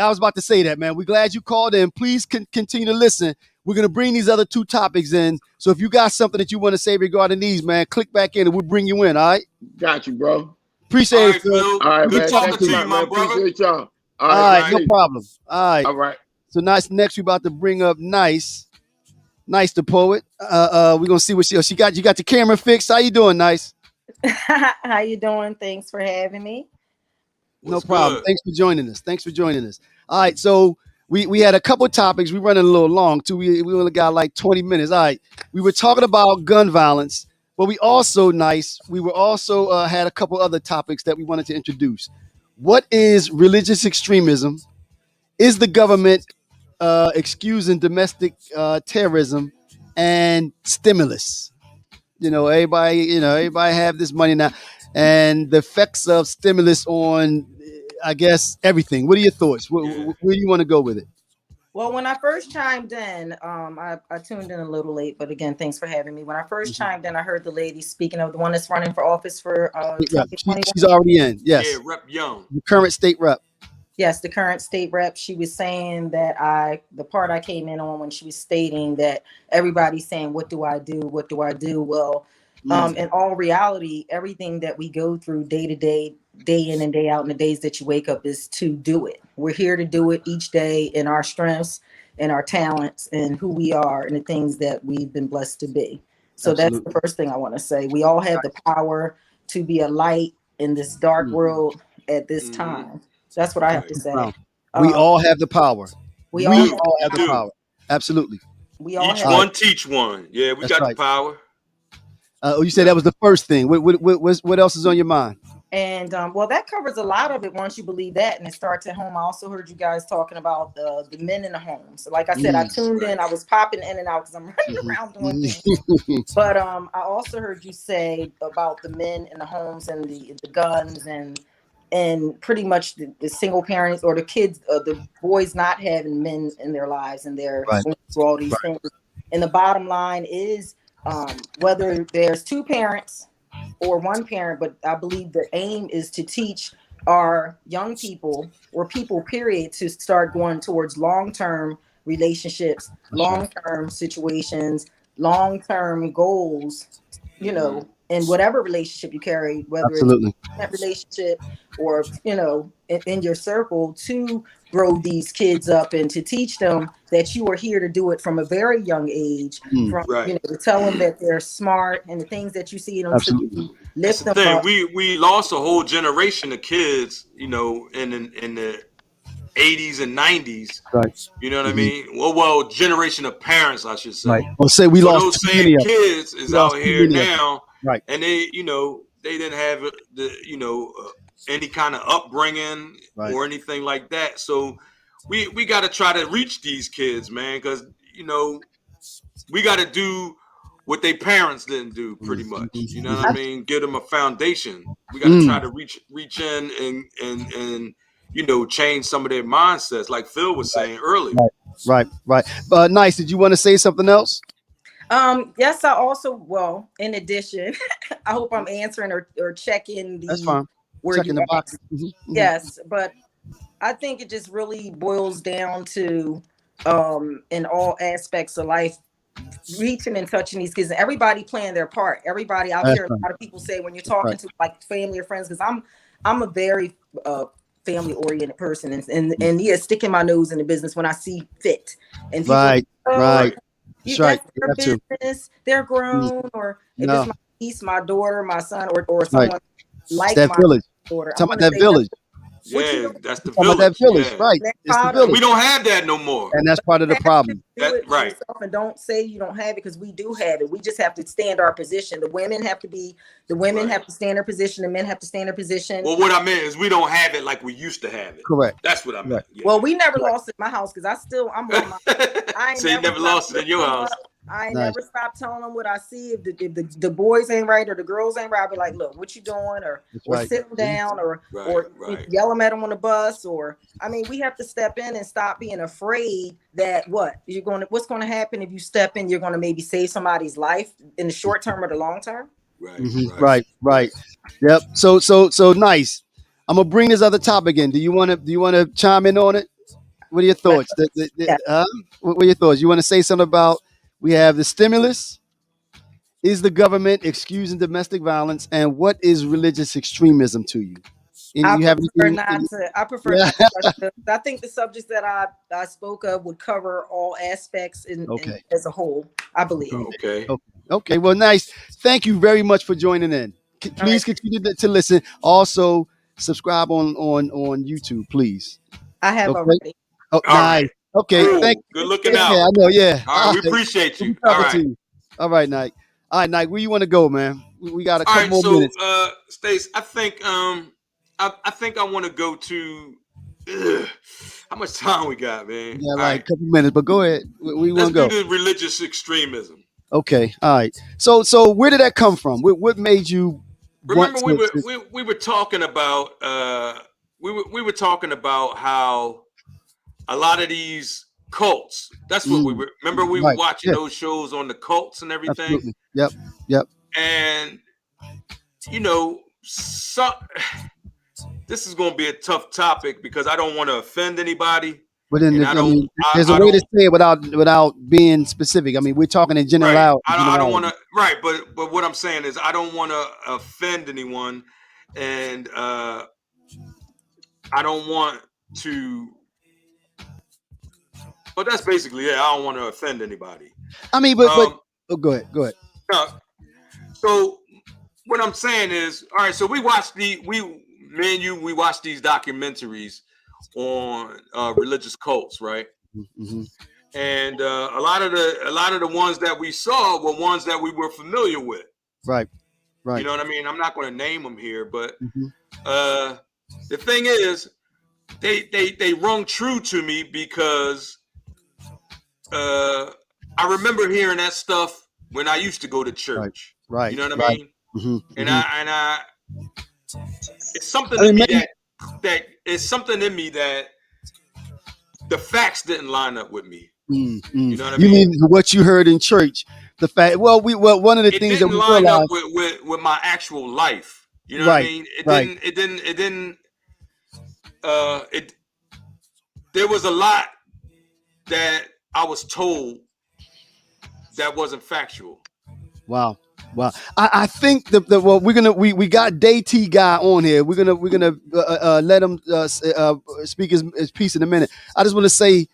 was about to say that, man. We're glad you called in. Please continue to listen. We're gonna bring these other two topics in. So if you got something that you want to say regarding these, man, click back in and we'll bring you in. All right. Got you, bro. Appreciate it, Phil. All right, good man. talking to you, my brother. Appreciate y'all. All right, no problem. All right. So next we about to bring up Nice the poet. We're gonna see what she got. You got the camera fixed. How you doing, Nice? How you doing? Thanks for having me. No problem. Thanks for joining us. All right, so we had a couple of topics. We're running a little long too. We only got like 20 minutes. All right, we were talking about gun violence, but we also had a couple other topics that we wanted to introduce. What is religious extremism? Is the government excusing domestic terrorism and stimulus? Everybody have this money now, and the effects of stimulus on, I guess, everything. What are your thoughts? Where do you want to go with it? Well, when I first chimed in, I tuned in a little late, but again, thanks for having me. When I first chimed in, I heard the lady speaking of the one that's running for office for she's already in. Yes. Yeah, Rep Young. The current state rep. Yes, the current state rep. She was saying that the part I came in on when she was stating that everybody's saying, what do I do? What do I do? Well, in all reality, everything that we go through day to day, day in and day out, in the days that you wake up is to do it. We're here to do it each day in our strengths and our talents and who we are and the things that we've been blessed to be. So Absolutely. That's the first thing I want to say. We all have the power to be a light in this dark world at this time. So that's what I have to say. We all have the power. We all have the power. Absolutely. We all Each one teach one. Yeah, we got the power. You said that was the first thing. What else is on your mind? And well, that covers a lot of it once you believe that, and it starts at home. I also heard you guys talking about the men in the homes. So like I said, I tuned in. I was popping in and out because I'm running around doing things. But I also heard you say about the men in the homes and the guns and pretty much the single parents or the kids, the boys not having men in their lives and they're going through all these things. And the bottom line is whether there's two parents or one parent, but I believe the aim is to teach our young people or people period to start going towards long-term relationships, long-term situations, long-term goals, you know, in whatever relationship you carry, whether it's that relationship or, you know, in your circle, to grow these kids up and to teach them that you are here to do it from a very young age, from, you know, to tell them that they're smart and the things that you see them to do, lift them up. We lost a whole generation of kids, you know, in the 80s and 90s. Right. You know what I mean? Well, generation of parents, I should say. Right. Well, say we lost those same kids is out here now, right? And they, you know, they didn't have the, you know, any kind of upbringing or anything like that. So we got to try to reach these kids, man, because, you know, we got to do what their parents didn't do, pretty much. You know what I mean? Give them a foundation. We got to try to reach in and you know, change some of their mindsets, like Phil was saying earlier. Right. Nice. Did you want to say something else? Yes, I also, well, in addition, I hope I'm answering or checking the. That's fine. Where checking you the box. Yes, but I think it just really boils down to, in all aspects of life, reaching and touching these kids, and everybody playing their part. Everybody out here, a lot of people say when you're talking to like family or friends, because I'm a very family oriented person, and yeah, sticking my nose in the business when I see fit. And people, right. That's their business. They're grown, or if it's my niece, my daughter, my son, or someone like my village. daughter. Talking about that village. Yeah, that's the village. That village, right? It's the village. We don't have that no more, and that's part of the problem. Right. And don't say you don't have it, because we do have it. We just have to stand our position. The women have to stand their position. The men have to stand their position. Well, what I meant is we don't have it like we used to have it. Correct. That's what I meant. Yeah. Well, we never lost it in my house, because I'm on my. I so you never lost it in your house. I ain't never stopped telling them what I see. If the boys ain't right or the girls ain't right, I'll be like, look, what you doing? Or sit them down, or yell them at them on the bus. Or, I mean, we have to step in and stop being afraid that what's going to happen if you step in, you're going to maybe save somebody's life in the short term or the long term. Right. Yep. So nice. I'm gonna bring this other topic in. Do you want to chime in on it? What are your thoughts? What are your thoughts? You want to say something about? We have the stimulus. Is the government excusing domestic violence? And what is religious extremism to you? I prefer not to. I think the subjects that I spoke of would cover all aspects as a whole, I believe. Okay. Well, nice. Thank you very much for joining in. Please continue to listen. Also, subscribe on YouTube, please. I have already. Oh, nice. Okay, thank you. Good looking out. I know, yeah. All right, we appreciate you. All right, Nike. All right, Nike, where you want to go, man? We got a couple more minutes. Stace, I think I want to go to how much time we got, man? Yeah, like a couple minutes, but go ahead. We want to go. Let's do the religious extremism. Okay, all right. So where did that come from? What made you remember we were talking about we were talking about how a lot of these cults. That's what we were. Remember, we were watching those shows on the cults and everything. Absolutely. Yep. And you know, this is going to be a tough topic because I don't want to offend anybody. But then there's a way to say it without being specific. I mean, we're talking in general. Right. I don't want to. Right, but what I'm saying is I don't want to offend anyone, and I don't want to. But that's basically it. I don't want to offend anybody. I mean, but go ahead. So what I'm saying is, all right. So we watched we watched these documentaries on religious cults, right? Mm-hmm. And a lot of the ones that we saw were ones that we were familiar with. Right. You know what I mean? I'm not going to name them here, but the thing is, they rung true to me because. I remember hearing that stuff when I used to go to church. Right. You know what I mean? Mm-hmm. And I it's something in me that it's something in me that the facts didn't line up with me. Mm-hmm. You know what I mean? You mean what you heard in church the fact. Well, one of the things that didn't we line up realized with my actual life. You know what I mean? It didn't. There was a lot that I was told that wasn't factual. Wow. I think well, we got Day T guy on here. We're gonna let him speak his piece in a minute. I just want to say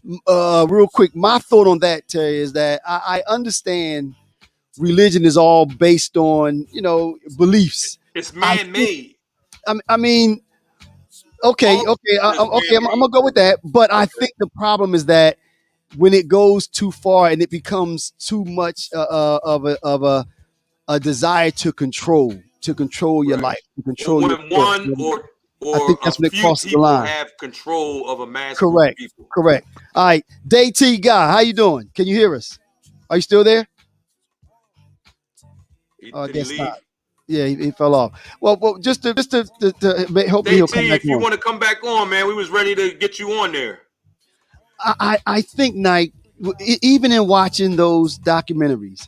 real quick, my thought on that, Terry, is that I understand religion is all based on beliefs. It's man-made. I mean, okay, I'm gonna go with that. But I think the problem is that when it goes too far and it becomes too much of a desire to control your life, to control when your thoughts. one or I think a that's when it few crosses the people line. have control of a mass group of people. Correct. All right, Day T guy, how you doing? Can you hear us? Are you still there? Did he leave? Yeah, he fell off. Well, just to hopefully he'll come back if you on. want to come back on, man, we was ready to get you on there. I think, Nike, even in watching those documentaries,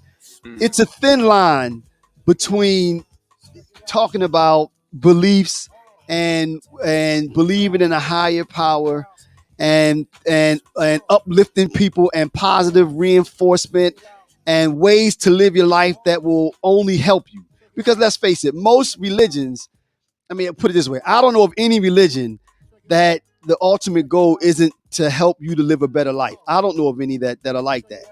it's a thin line between talking about beliefs and believing in a higher power and uplifting people and positive reinforcement and ways to live your life that will only help you. Because let's face it, most religions, I mean, put it this way, I don't know of any religion that the ultimate goal isn't to help you to live a better life. I don't know of any that are like that.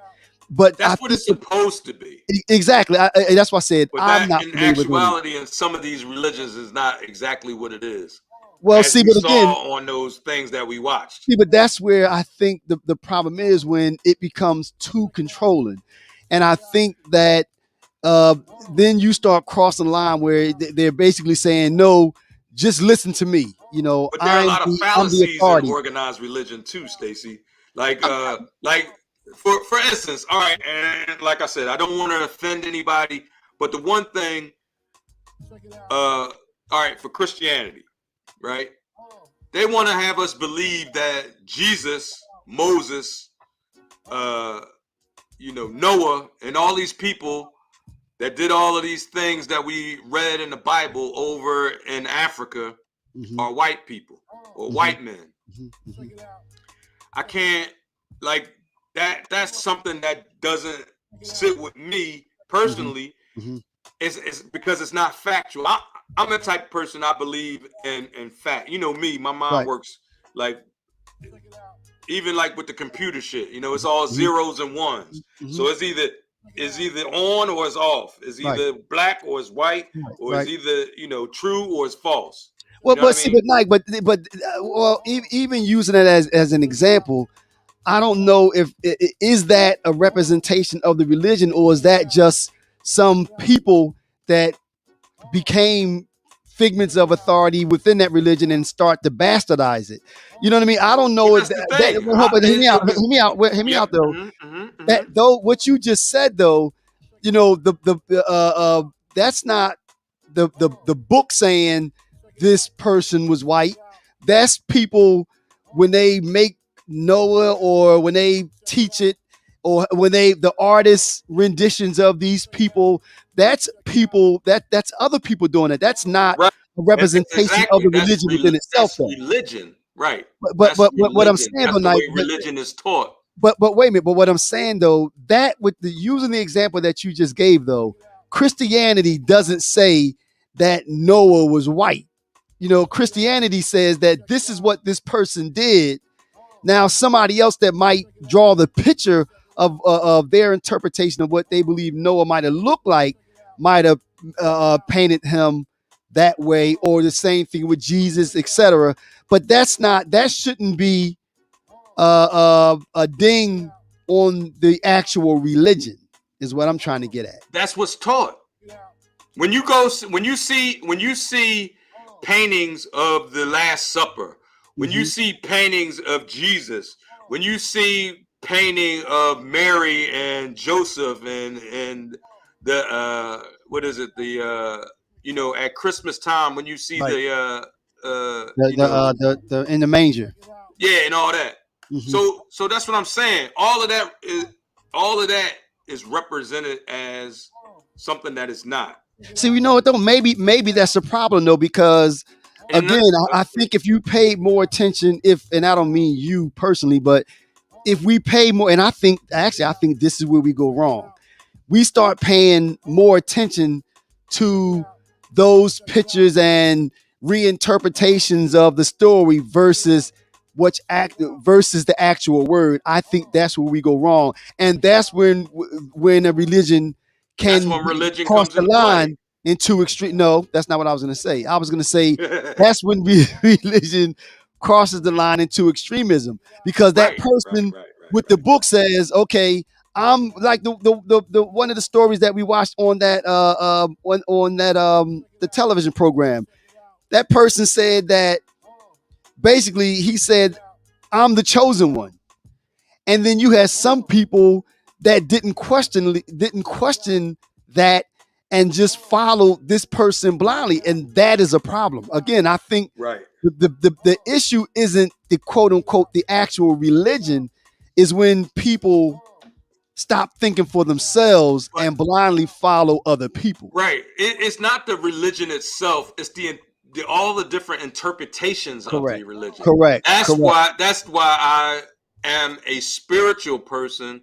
But that's what it's supposed to be. Exactly. That's why I said but I'm not in familiar actuality, in some of these religions, is not exactly what it is. Well, as see, we but again, saw on those things that we watched. See, but that's where I think the problem is when it becomes too controlling, and I think that then you start crossing the line where they're basically saying, "No, just listen to me." But there are a lot of I'm the fallacies in authority. organized religion too, Stacy. Like for instance, all right, and like I said, I don't want to offend anybody, but the one thing, all right, for Christianity, right? They want to have us believe that Jesus, Moses, Noah, and all these people that did all of these things that we read in the Bible over in Africa are white people or white men. I can't, like, that's something that doesn't sit with me personally. It's because it's not factual. I'm the type of person, I believe in fact. You know me, my mind works like, even like with the computer shit, it's all zeros and ones. So it's either on or it's off. It's either black or it's white, or it's either true or it's false. Well, but see, but well, even using it as an example, I don't know if is that a representation of the religion, or is that just some people that became figments of authority within that religion and start to bastardize it. You know what I mean? I don't know. Hear me out though. That though, what you just said though, that's not the book saying this person was white. That's people when they make Noah, or when they teach it, or when the artists renditions of these people. That's people that's other people doing it. That's not a representation of the religion within itself. That's religion, right? But what I'm saying, that's the way religion is taught. But wait a minute. But what I'm saying though, that with using the example that you just gave though, Christianity doesn't say that Noah was white. Christianity says that this is what this person did. Now, somebody else that might draw the picture of their interpretation of what they believe Noah might have looked like, might have painted him that way, or the same thing with Jesus, etc. But that shouldn't be a ding on the actual religion, is what I'm trying to get at. That's what's taught. When you see paintings of the Last Supper, when you see paintings of Jesus, when you see painting of Mary and Joseph and the what is it, the at Christmas time, when you see the in the manger, and all that. So that's what I'm saying. All of that is represented as something that is not. See, you know what though? Maybe that's a problem though, because again, I think if you pay more attention, and I don't mean you personally, but if we pay more, and I think this is where we go wrong. We start paying more attention to those pictures and reinterpretations of the story versus versus the actual word. I think that's where we go wrong, and that's when a religion can cross comes the into line into extreme. No, that's not what I was going to say. I was going to say that's when religion crosses the line into extremism, because that person with the book says, okay, I'm like the one of the stories that we watched on that on that the television program. That person said that basically he said, I'm the chosen one. And then you had some people that didn't question that and just follow this person blindly, and that is a problem. Again, I think the issue isn't the quote unquote the actual religion, is when people stop thinking for themselves and blindly follow other people. Right. It's not the religion itself. It's all the different interpretations of the religion. Correct. That's why I am a spiritual person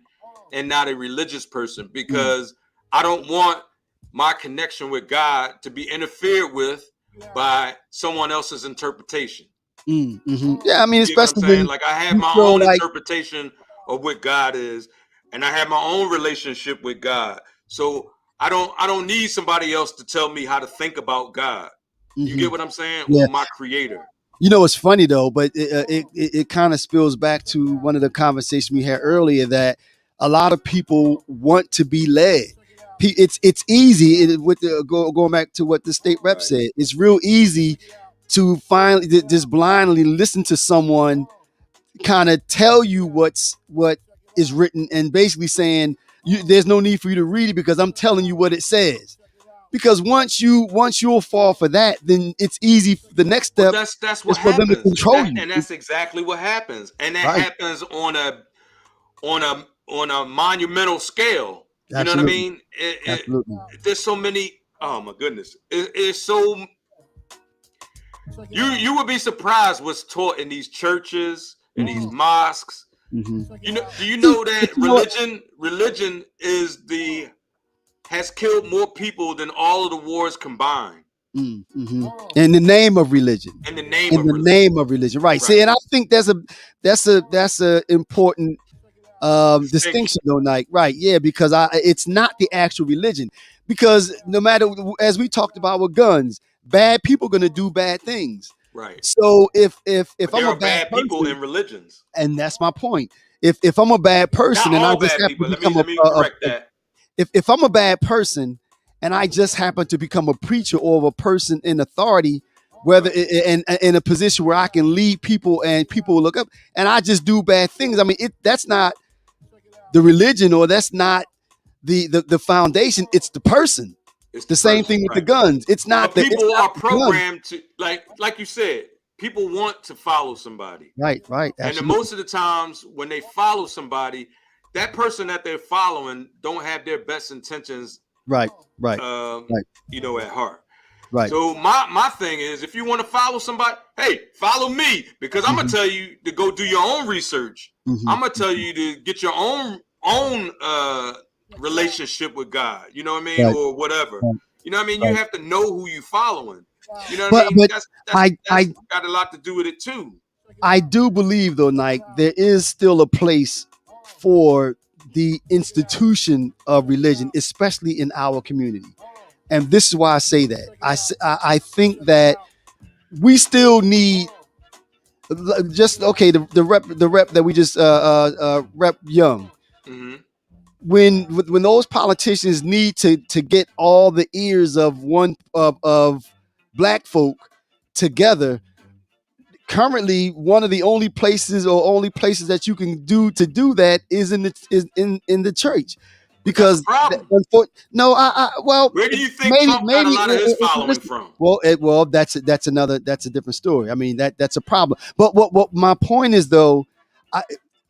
and not a religious person, because I don't want my connection with God to be interfered with by someone else's interpretation. Mm-hmm. Yeah, I mean, especially what I'm saying? Like, I have my own interpretation of what God is, and I have my own relationship with God. So I don't need somebody else to tell me how to think about God. You get what I'm saying? Yeah. Or my creator. You know, it's funny though, but it kind of spills back to one of the conversations we had earlier, that a lot of people want to be led. It's easy with going back to what the state rep said. It's real easy to finally just blindly listen to someone kind of tell you what is written, and basically saying there's no need for you to read it because I'm telling you what it says. Because once you'll fall for that, then it's easy. The next step that's what is for them to control you, and that's exactly what happens. And that happens on a monumental scale. You know what I mean? Absolutely. There's so many. Oh my goodness! It's so. You would be surprised what's taught in these churches and these mosques. Mm-hmm. Do you know that religion has killed more people than all of the wars combined? Mm-hmm. In the name of religion. In the name of religion. Right. See, and I think that's a important distinction though, Nike. Right. Yeah, because it's not the actual religion. Because no matter, as we talked about with guns, bad people are going to do bad things. Right. So if I'm a bad people in religions, and that's my point. If I'm a bad person and I just happen to become if I'm a bad person and I just happen to become a preacher or a person in authority, whether in a position where I can lead people and people will look up, and I just do bad things, I mean, that's not the religion, or that's not the foundation. It's the person. It's the same thing with the guns. It's not that people are programmed to, like you said, people want to follow somebody. Right. And most of the times when they follow somebody, that person that they're following don't have their best intentions right. At heart. Right. So my thing is, if you want to follow somebody, hey, follow me, because I'm gonna tell you to go do your own research. I'm gonna tell you to get your own relationship with God. You know what I mean, or whatever. You know what I mean. You have to know who you following. You know what I mean. That's got a lot to do with it too. I do believe though, Nike, there is still a place for the institution of religion, especially in our community. And this is why I say that. I think that we still need the rep that we just rep Young. Mm-hmm. When those politicians need to get all the ears of black folk together, currently one of the only places that you can do that is in the church. Because where do you think Trump got a lot of his following from? Well, that's a different story. I mean, that's a problem. But what my point is though,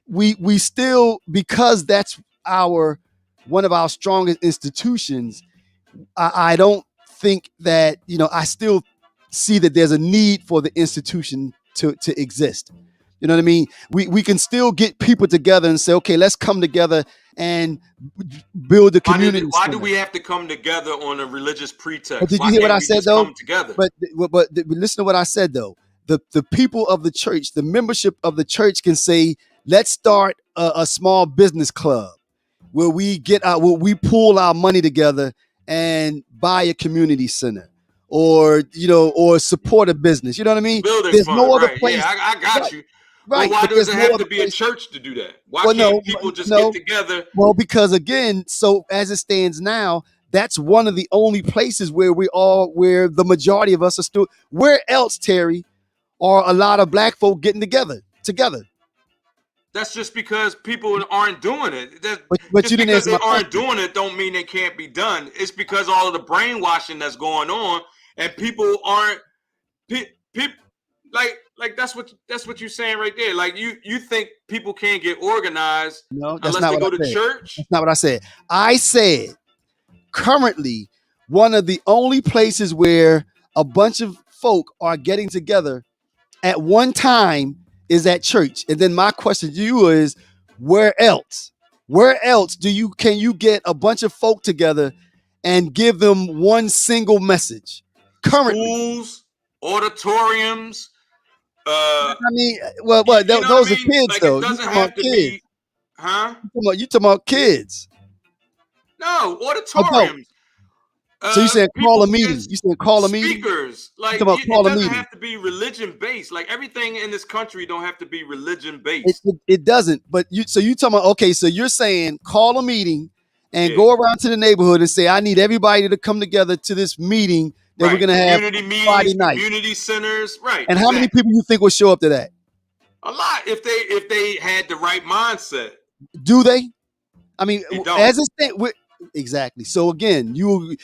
we still, because that's our one of our strongest institutions, I don't think that, I still see that there's a need for the institution to exist. You know what I mean? We can still get people together and say, okay, let's come together and build a community. Why do we have to come together on a religious pretext? But did you hear what I said though? Come together? But listen to what I said though. The people of the church, the membership of the church can say, let's start a small business club where we pull our money together and buy a community center, or support a business. You know what I mean? Building There's fund, no other right? place. Yeah, I got right. you. Right. Well, why does it have to be a church to do that? Why can't people just get together? Well, because again, so as it stands now, that's one of the only places where where the majority of us are still. Where else, Terry, are a lot of black folk getting together? That's just because people aren't doing it. But just you didn't because answer they my aren't question. doing it don't mean they can't be done. It's because all of the brainwashing that's going on, and people aren't people like that's what you're saying right there. Like you think people can't get organized unless they go to church? That's not what I said. I said currently one of the only places where a bunch of folk are getting together at one time is at church. And then my question to you is, where else? Where else can you get a bunch of folk together and give them one single message? Currently, schools, auditoriums. I mean, those are kids, like, though. It doesn't have to be, huh? You talking about kids? No, auditoriums. So you said call a meeting? You said call a meeting? Speakers. Like, it doesn't have to be religion based. Like, everything in this country don't have to be religion based. It doesn't. But you talking about, okay, so you're saying call a meeting and go around to the neighborhood and say, I need everybody to come together to this meeting that we're going to have Friday night. Community centers, right. And how many people you think will show up to that? A lot, if they had the right mindset. Do they? I mean, they don't. As it stands, exactly. So again, we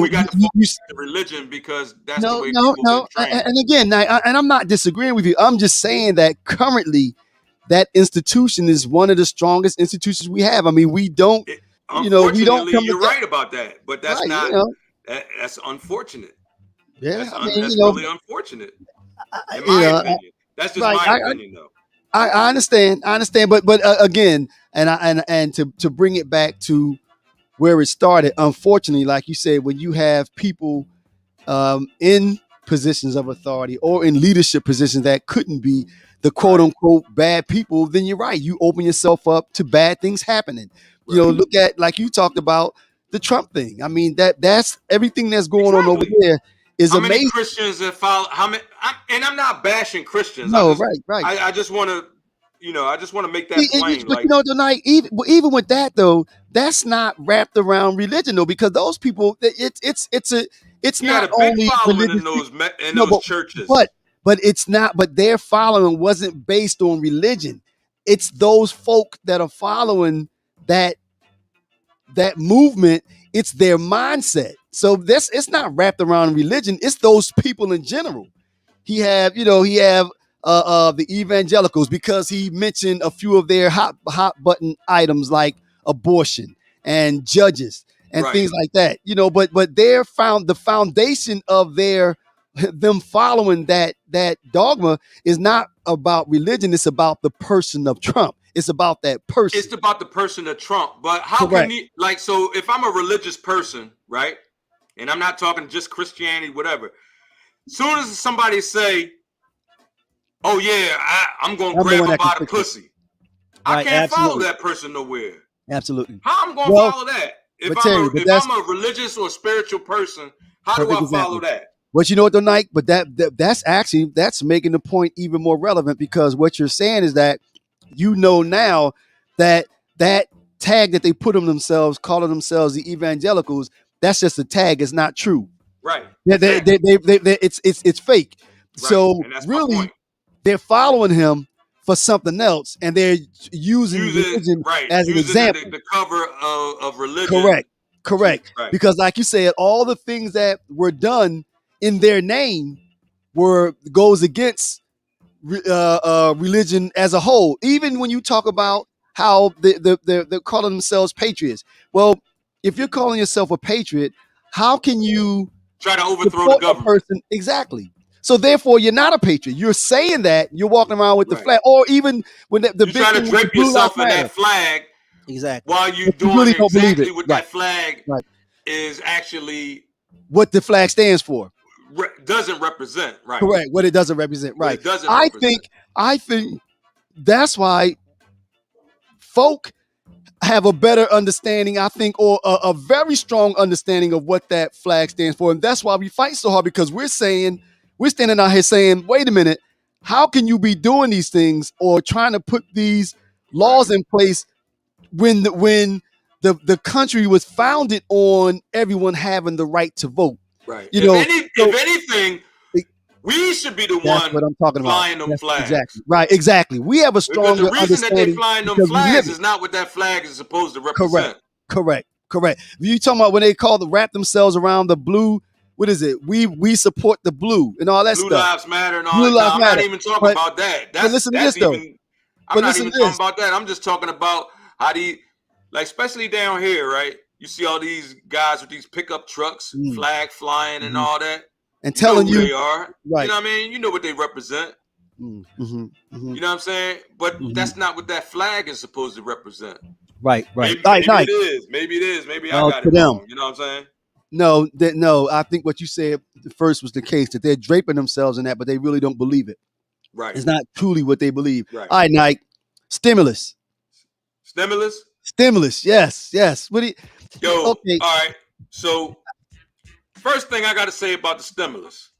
got to focus on religion because that's the way people been trained. And again, and I'm not disagreeing with you. I'm just saying that currently, that institution is one of the strongest institutions we have. I mean, we don't. Unfortunately, we don't come you're right about that, but that's not. That's unfortunate. Yeah, that's really unfortunate. In my opinion, that's just my opinion, though. I understand, but again, and to bring it back to where it started, unfortunately, like you said, when you have people in positions of authority or in leadership positions that couldn't be the quote unquote bad people, then you're right. You open yourself up to bad things happening. Right. Look at, like you talked about, the Trump thing. I mean, that's everything that's going on over there is how amazing. Many Christians that follow? How many? And I'm not bashing Christians. No, right. I just want to, I just want to make that plain. But tonight, even with that though, that's not wrapped around religion though, because those people, it's you not got a big only following in those churches. But it's not. But their following wasn't based on religion. It's those folk that are following that movement. It's their mindset. So it's not wrapped around religion. It's those people in general. He have the evangelicals, because he mentioned a few of their hot button items like abortion and judges and things like that. But the foundation of them following that dogma is not about religion. It's about the person of Trump. It's about that person. It's about the person of Trump. But how can you, so if I'm a religious person, right, and I'm not talking just Christianity, whatever, soon as somebody say, oh yeah, I'm going to grab him by the pussy, I can't follow that person nowhere. Absolutely. How I'm going to follow that? If I'm a religious or spiritual person, how do I follow that? But you know what, though, Nike? But that's making the point even more relevant, because what you're saying is that now that tag that they put on themselves, calling themselves the evangelicals, that's just a tag. It's not true. Right. It's fake. Right. So really, they're following him for something else, and they're using religion as an example. The cover of religion. Correct. Right. Because like you said, all the things that were done in their name goes against religion as a whole. Even when you talk about how they're calling themselves patriots. Well, if you're calling yourself a patriot, how can you try to overthrow the support a government? person? Exactly. So therefore, you're not a patriot. You're saying that you're walking around with the flag, or even when the you're big trying to thing with the drape Blue Lives yourself in Matter. that flag. Exactly. While you But you doing really don't believe exactly it. what Right. that flag Right. is actually what the flag stands for. Doesn't represent. Right. Correct. What it doesn't represent. What Right. it doesn't represent. I think that's why folk have a better understanding, I think, or a very strong understanding of what that flag stands for. And that's why we fight so hard, because we're standing out here saying, wait a minute, how can you be doing these things or trying to put these laws in place when the country was founded on everyone having the right to vote? Right. You know, if anything, we should be the that's one what I'm talking flying about. them flags. Exactly. Right. Exactly. We have a Because stronger the reason that they're understanding flying them because we live flags it. is not what that flag is supposed to represent. Correct. You talking about when they wrap themselves around the blue? What is it? We support the blue and all that Blue stuff. Lives Matter and all Blue that. Lives No, I'm Matter. not even talking about that. But listen to that's this, though. even. I'm not even talking about that. I'm just talking about how especially down here, right? You see all these guys with these pickup trucks, flag flying and all that, and telling you know who they are. Right. You know what I mean? You know what they represent. You know what I'm saying? But that's not what that flag is supposed to represent. Right. Maybe it is. Maybe I got it wrong. You know what I'm saying? No. I think what you said first was the case, that they're draping themselves in that, but they really don't believe it. Right. It's not truly what they believe. Right. All right, Nike. Stimulus. Yes. What do you? Yo. Okay. All right. So, first thing I got to say about the stimulus,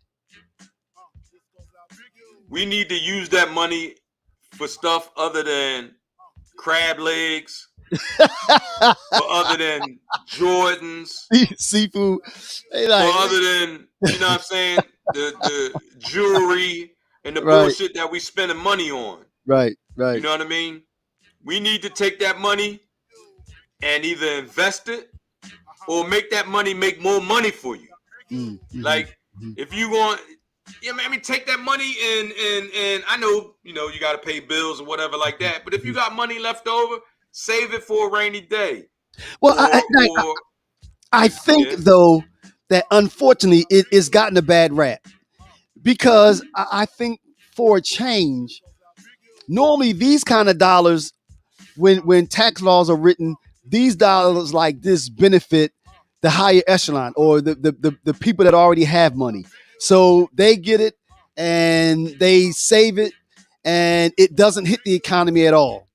we need to use that money for stuff other than crab legs, or other than Jordans, seafood, or other than, you know what I'm saying, the jewelry and the bullshit that we spending money on. Right. You know what I mean? We need to take that money and either invest it or make that money make more money for you. If you want, take that money and I know, you got to pay bills or whatever like that. But if you got money left over, save it for a rainy day. Well, I think though that unfortunately it's gotten a bad rap, because I think for a change, normally these kind of dollars, when tax laws are written, these dollars like this benefit the higher echelon or the people that already have money. So they get it and they save it and it doesn't hit the economy at all.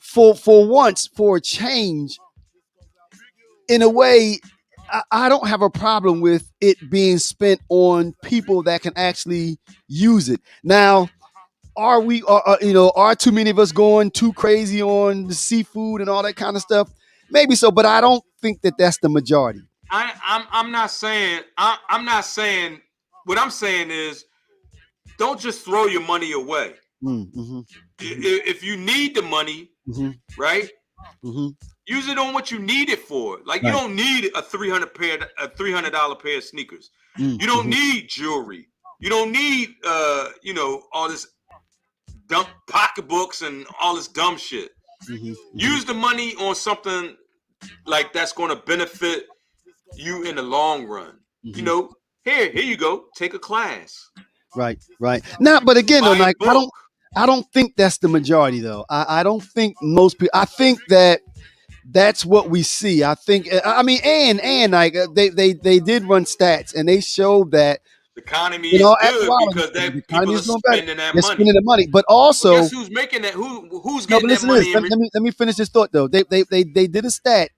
For once, for a change, in a way, I don't have a problem with it being spent on people that can actually use it. Now, are too many of us going too crazy on the seafood and all that kind of stuff? Maybe so, but I don't think that that's the majority. I'm not saying. I'm not saying. What I'm saying is, don't just throw your money away. If you need the money, right? Use it on what you need it for. Like, you don't need a $300 pair of sneakers. You don't need jewelry. You don't need all this dumb pocketbooks and all this dumb shit. Use the money on something like that's going to benefit you in the long run. Here you go. Take a class. Right. Now, but again, though, like, I don't think that's the majority, though. I don't think most people. I think that's what we see. I think. I mean, and like they did run stats and they showed that the economy is good because people are spending that money. Spending the money, but also, guess who's making that? Who's getting that money? Let me finish this thought though. They did a stat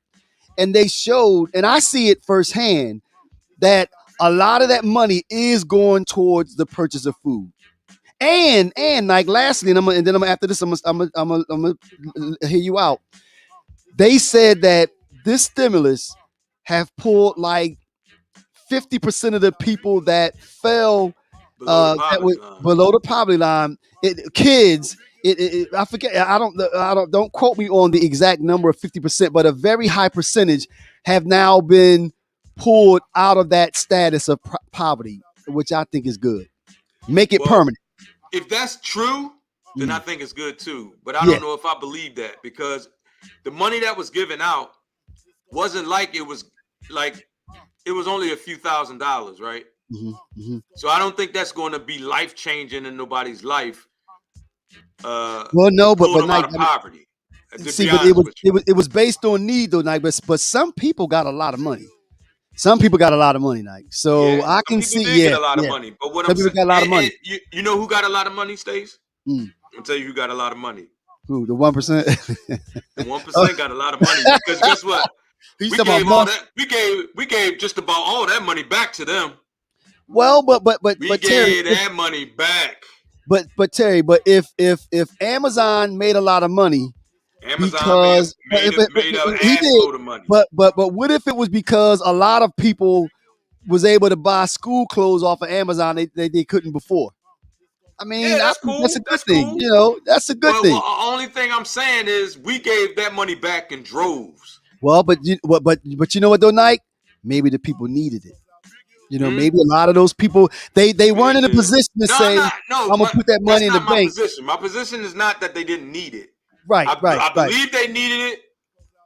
and they showed, and I see it firsthand, that a lot of that money is going towards the purchase of food. And like lastly, and then after this, I'm gonna hear you out. They said that this stimulus have pulled like 50% of the people that fell below the poverty line. Kids. I forget. I don't quote me on the exact number of 50%, but a very high percentage have now been pulled out of that status of poverty, which I think is good. Make it permanent. If that's true, then I think it's good too. But I don't know if I believe that, because the money that was given out wasn't like it was only a few $1,000s, right? So I don't think that's going to be life changing in nobody's life. Well, no, but them out of poverty. See, but it was based on need though, Nike. But some people got a lot of money. Some people got a lot of money, Nike. So I can see, get a lot of money. But what some people got a lot of money. You know who got a lot of money, Stace? I'll tell you who got a lot of money. Who? The 1%. The 1% got a lot of money, because guess what? We gave just about all that money back to them. Well, but we gave that money back. But Terry, but if Amazon made a lot of money, because made an assload of money. But what if it was because a lot of people was able to buy school clothes off of Amazon they couldn't before? I mean, that's cool. That's a good thing. Cool. You know, that's a good thing. Well, the only thing I'm saying is we gave that money back in droves. Well, but you know what though, Nike? Maybe the people needed it. You know, maybe a lot of those people they weren't in a position to say, I'm gonna put that money in the bank. My position is not that they didn't need it. Right, I believe they needed it,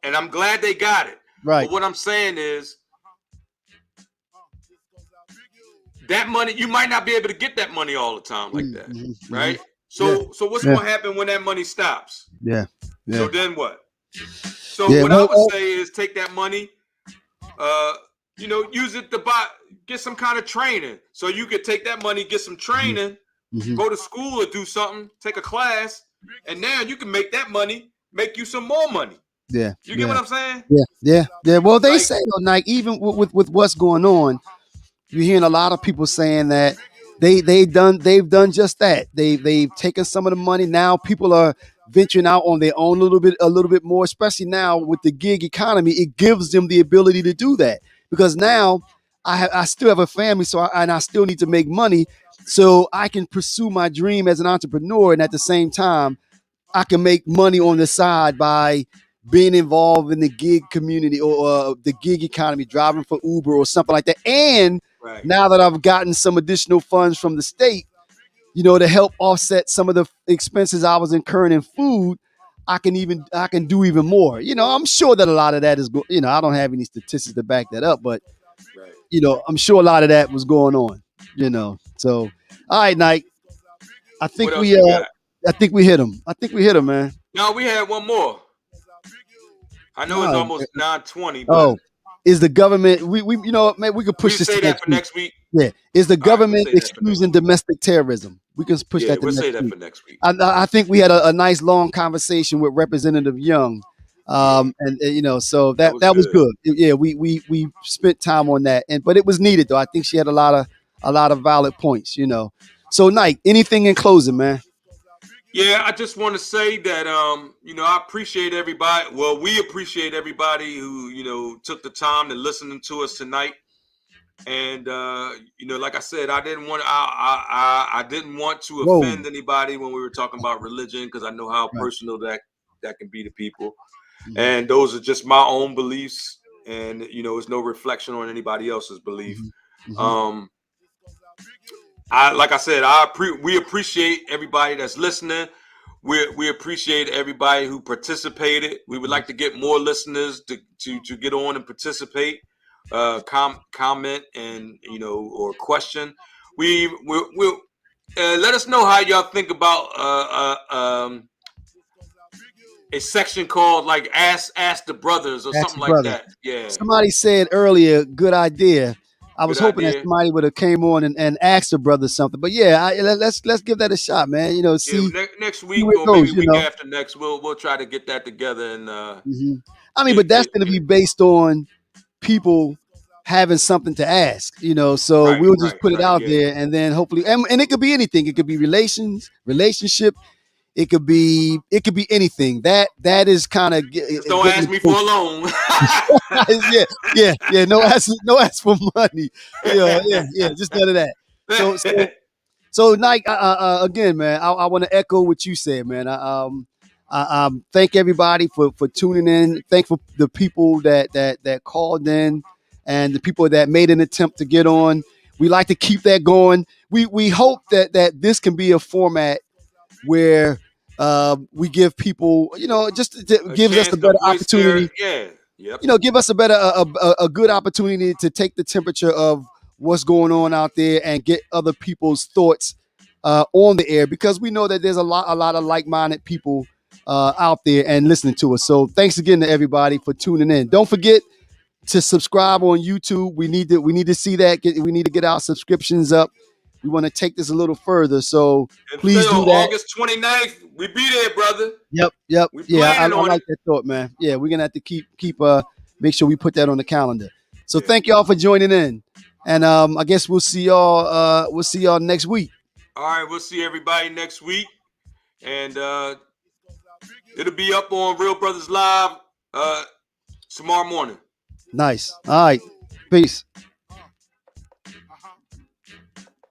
and I'm glad they got it. Right. But what I'm saying is, that money, you might not be able to get that money all the time like that, right? So what's going to happen when that money stops? Yeah. So then what? So what I would say is take that money, use it to get some kind of training. So you could take that money, get some training, go to school or do something, take a class, and now you can make that money make you some more money. Yeah. You get what I'm saying? Yeah. Well, they say though, Nike, even with what's going on, you're hearing a lot of people saying that they've done just that. They've taken some of the money. Now people are venturing out on their own a little bit more, especially now with the gig economy. It gives them the ability to do that, because now I still have a family, so I still need to make money, so I can pursue my dream as an entrepreneur, and at the same time, I can make money on the side by being involved in the gig community or the gig economy, driving for Uber or something like that. And now that I've gotten some additional funds from the state, to help offset some of the expenses I was incurring in food, I can do even more. I'm sure that a lot of that is, I don't have any statistics to back that up, but I'm sure a lot of that was going on. So all right, Nike. I think we hit him. Man. No, we had one more. I know it's almost 9:20. But is the government? We man, we could push this. Say that for next week. Yeah, is the government excusing domestic terrorism? We can push that. We'll say that for next week. I think we had a nice long conversation with Representative Young, so that was good. Yeah, we spent time on that, but it was needed though. I think she had a lot of valid points. So Nike, anything in closing, man? Yeah, I just want to say that I appreciate everybody. Well, we appreciate everybody who took the time to listen to us tonight. And like I said, I didn't want to offend anybody when we were talking about religion, because I know how personal that can be to people. And those are just my own beliefs, and it's no reflection on anybody else's belief. We appreciate everybody that's listening. We appreciate everybody who participated. We would like to get more listeners to get on and participate, comment and or question. We'll let us know how y'all think about a section called like Ask the Brothers or something like that. Yeah. Somebody said earlier, good idea. I was hoping that somebody would have came on and asked the brothers something, but let's give that a shot, man. See next week or maybe week after next, we'll try to get that together. And but that's going to be based on people having something to ask, So we'll just put it out there, and then hopefully, and it could be anything. It could be relationship. It could be anything. That is kind of. Don't ask me for a loan. yeah. No ask for money. Yeah. Just none of that. So Nike, again, man, I want to echo what you said, man. I thank everybody for tuning in. Thank for the people that called in, and the people that made an attempt to get on. We like to keep that going. We hope that this can be a format where we give people, just gives us a better opportunity. Give us a good opportunity to take the temperature of what's going on out there and get other people's thoughts on the air, because we know that there's a lot of like-minded people out there and listening to us. So thanks again to everybody for tuning in. Don't forget to subscribe on YouTube. We need to see that. We need to get our subscriptions up. We want to take this a little further. So please do that. August 29th, we be there, brother. Yep. Yeah, I like that thought, man. Yeah, we're gonna have to keep make sure we put that on the calendar. So thank y'all for joining in, and I guess we'll see y'all next week. All right, we'll see everybody next week, and it'll be up on Real Brothers Live tomorrow morning. Nice. All right. Peace.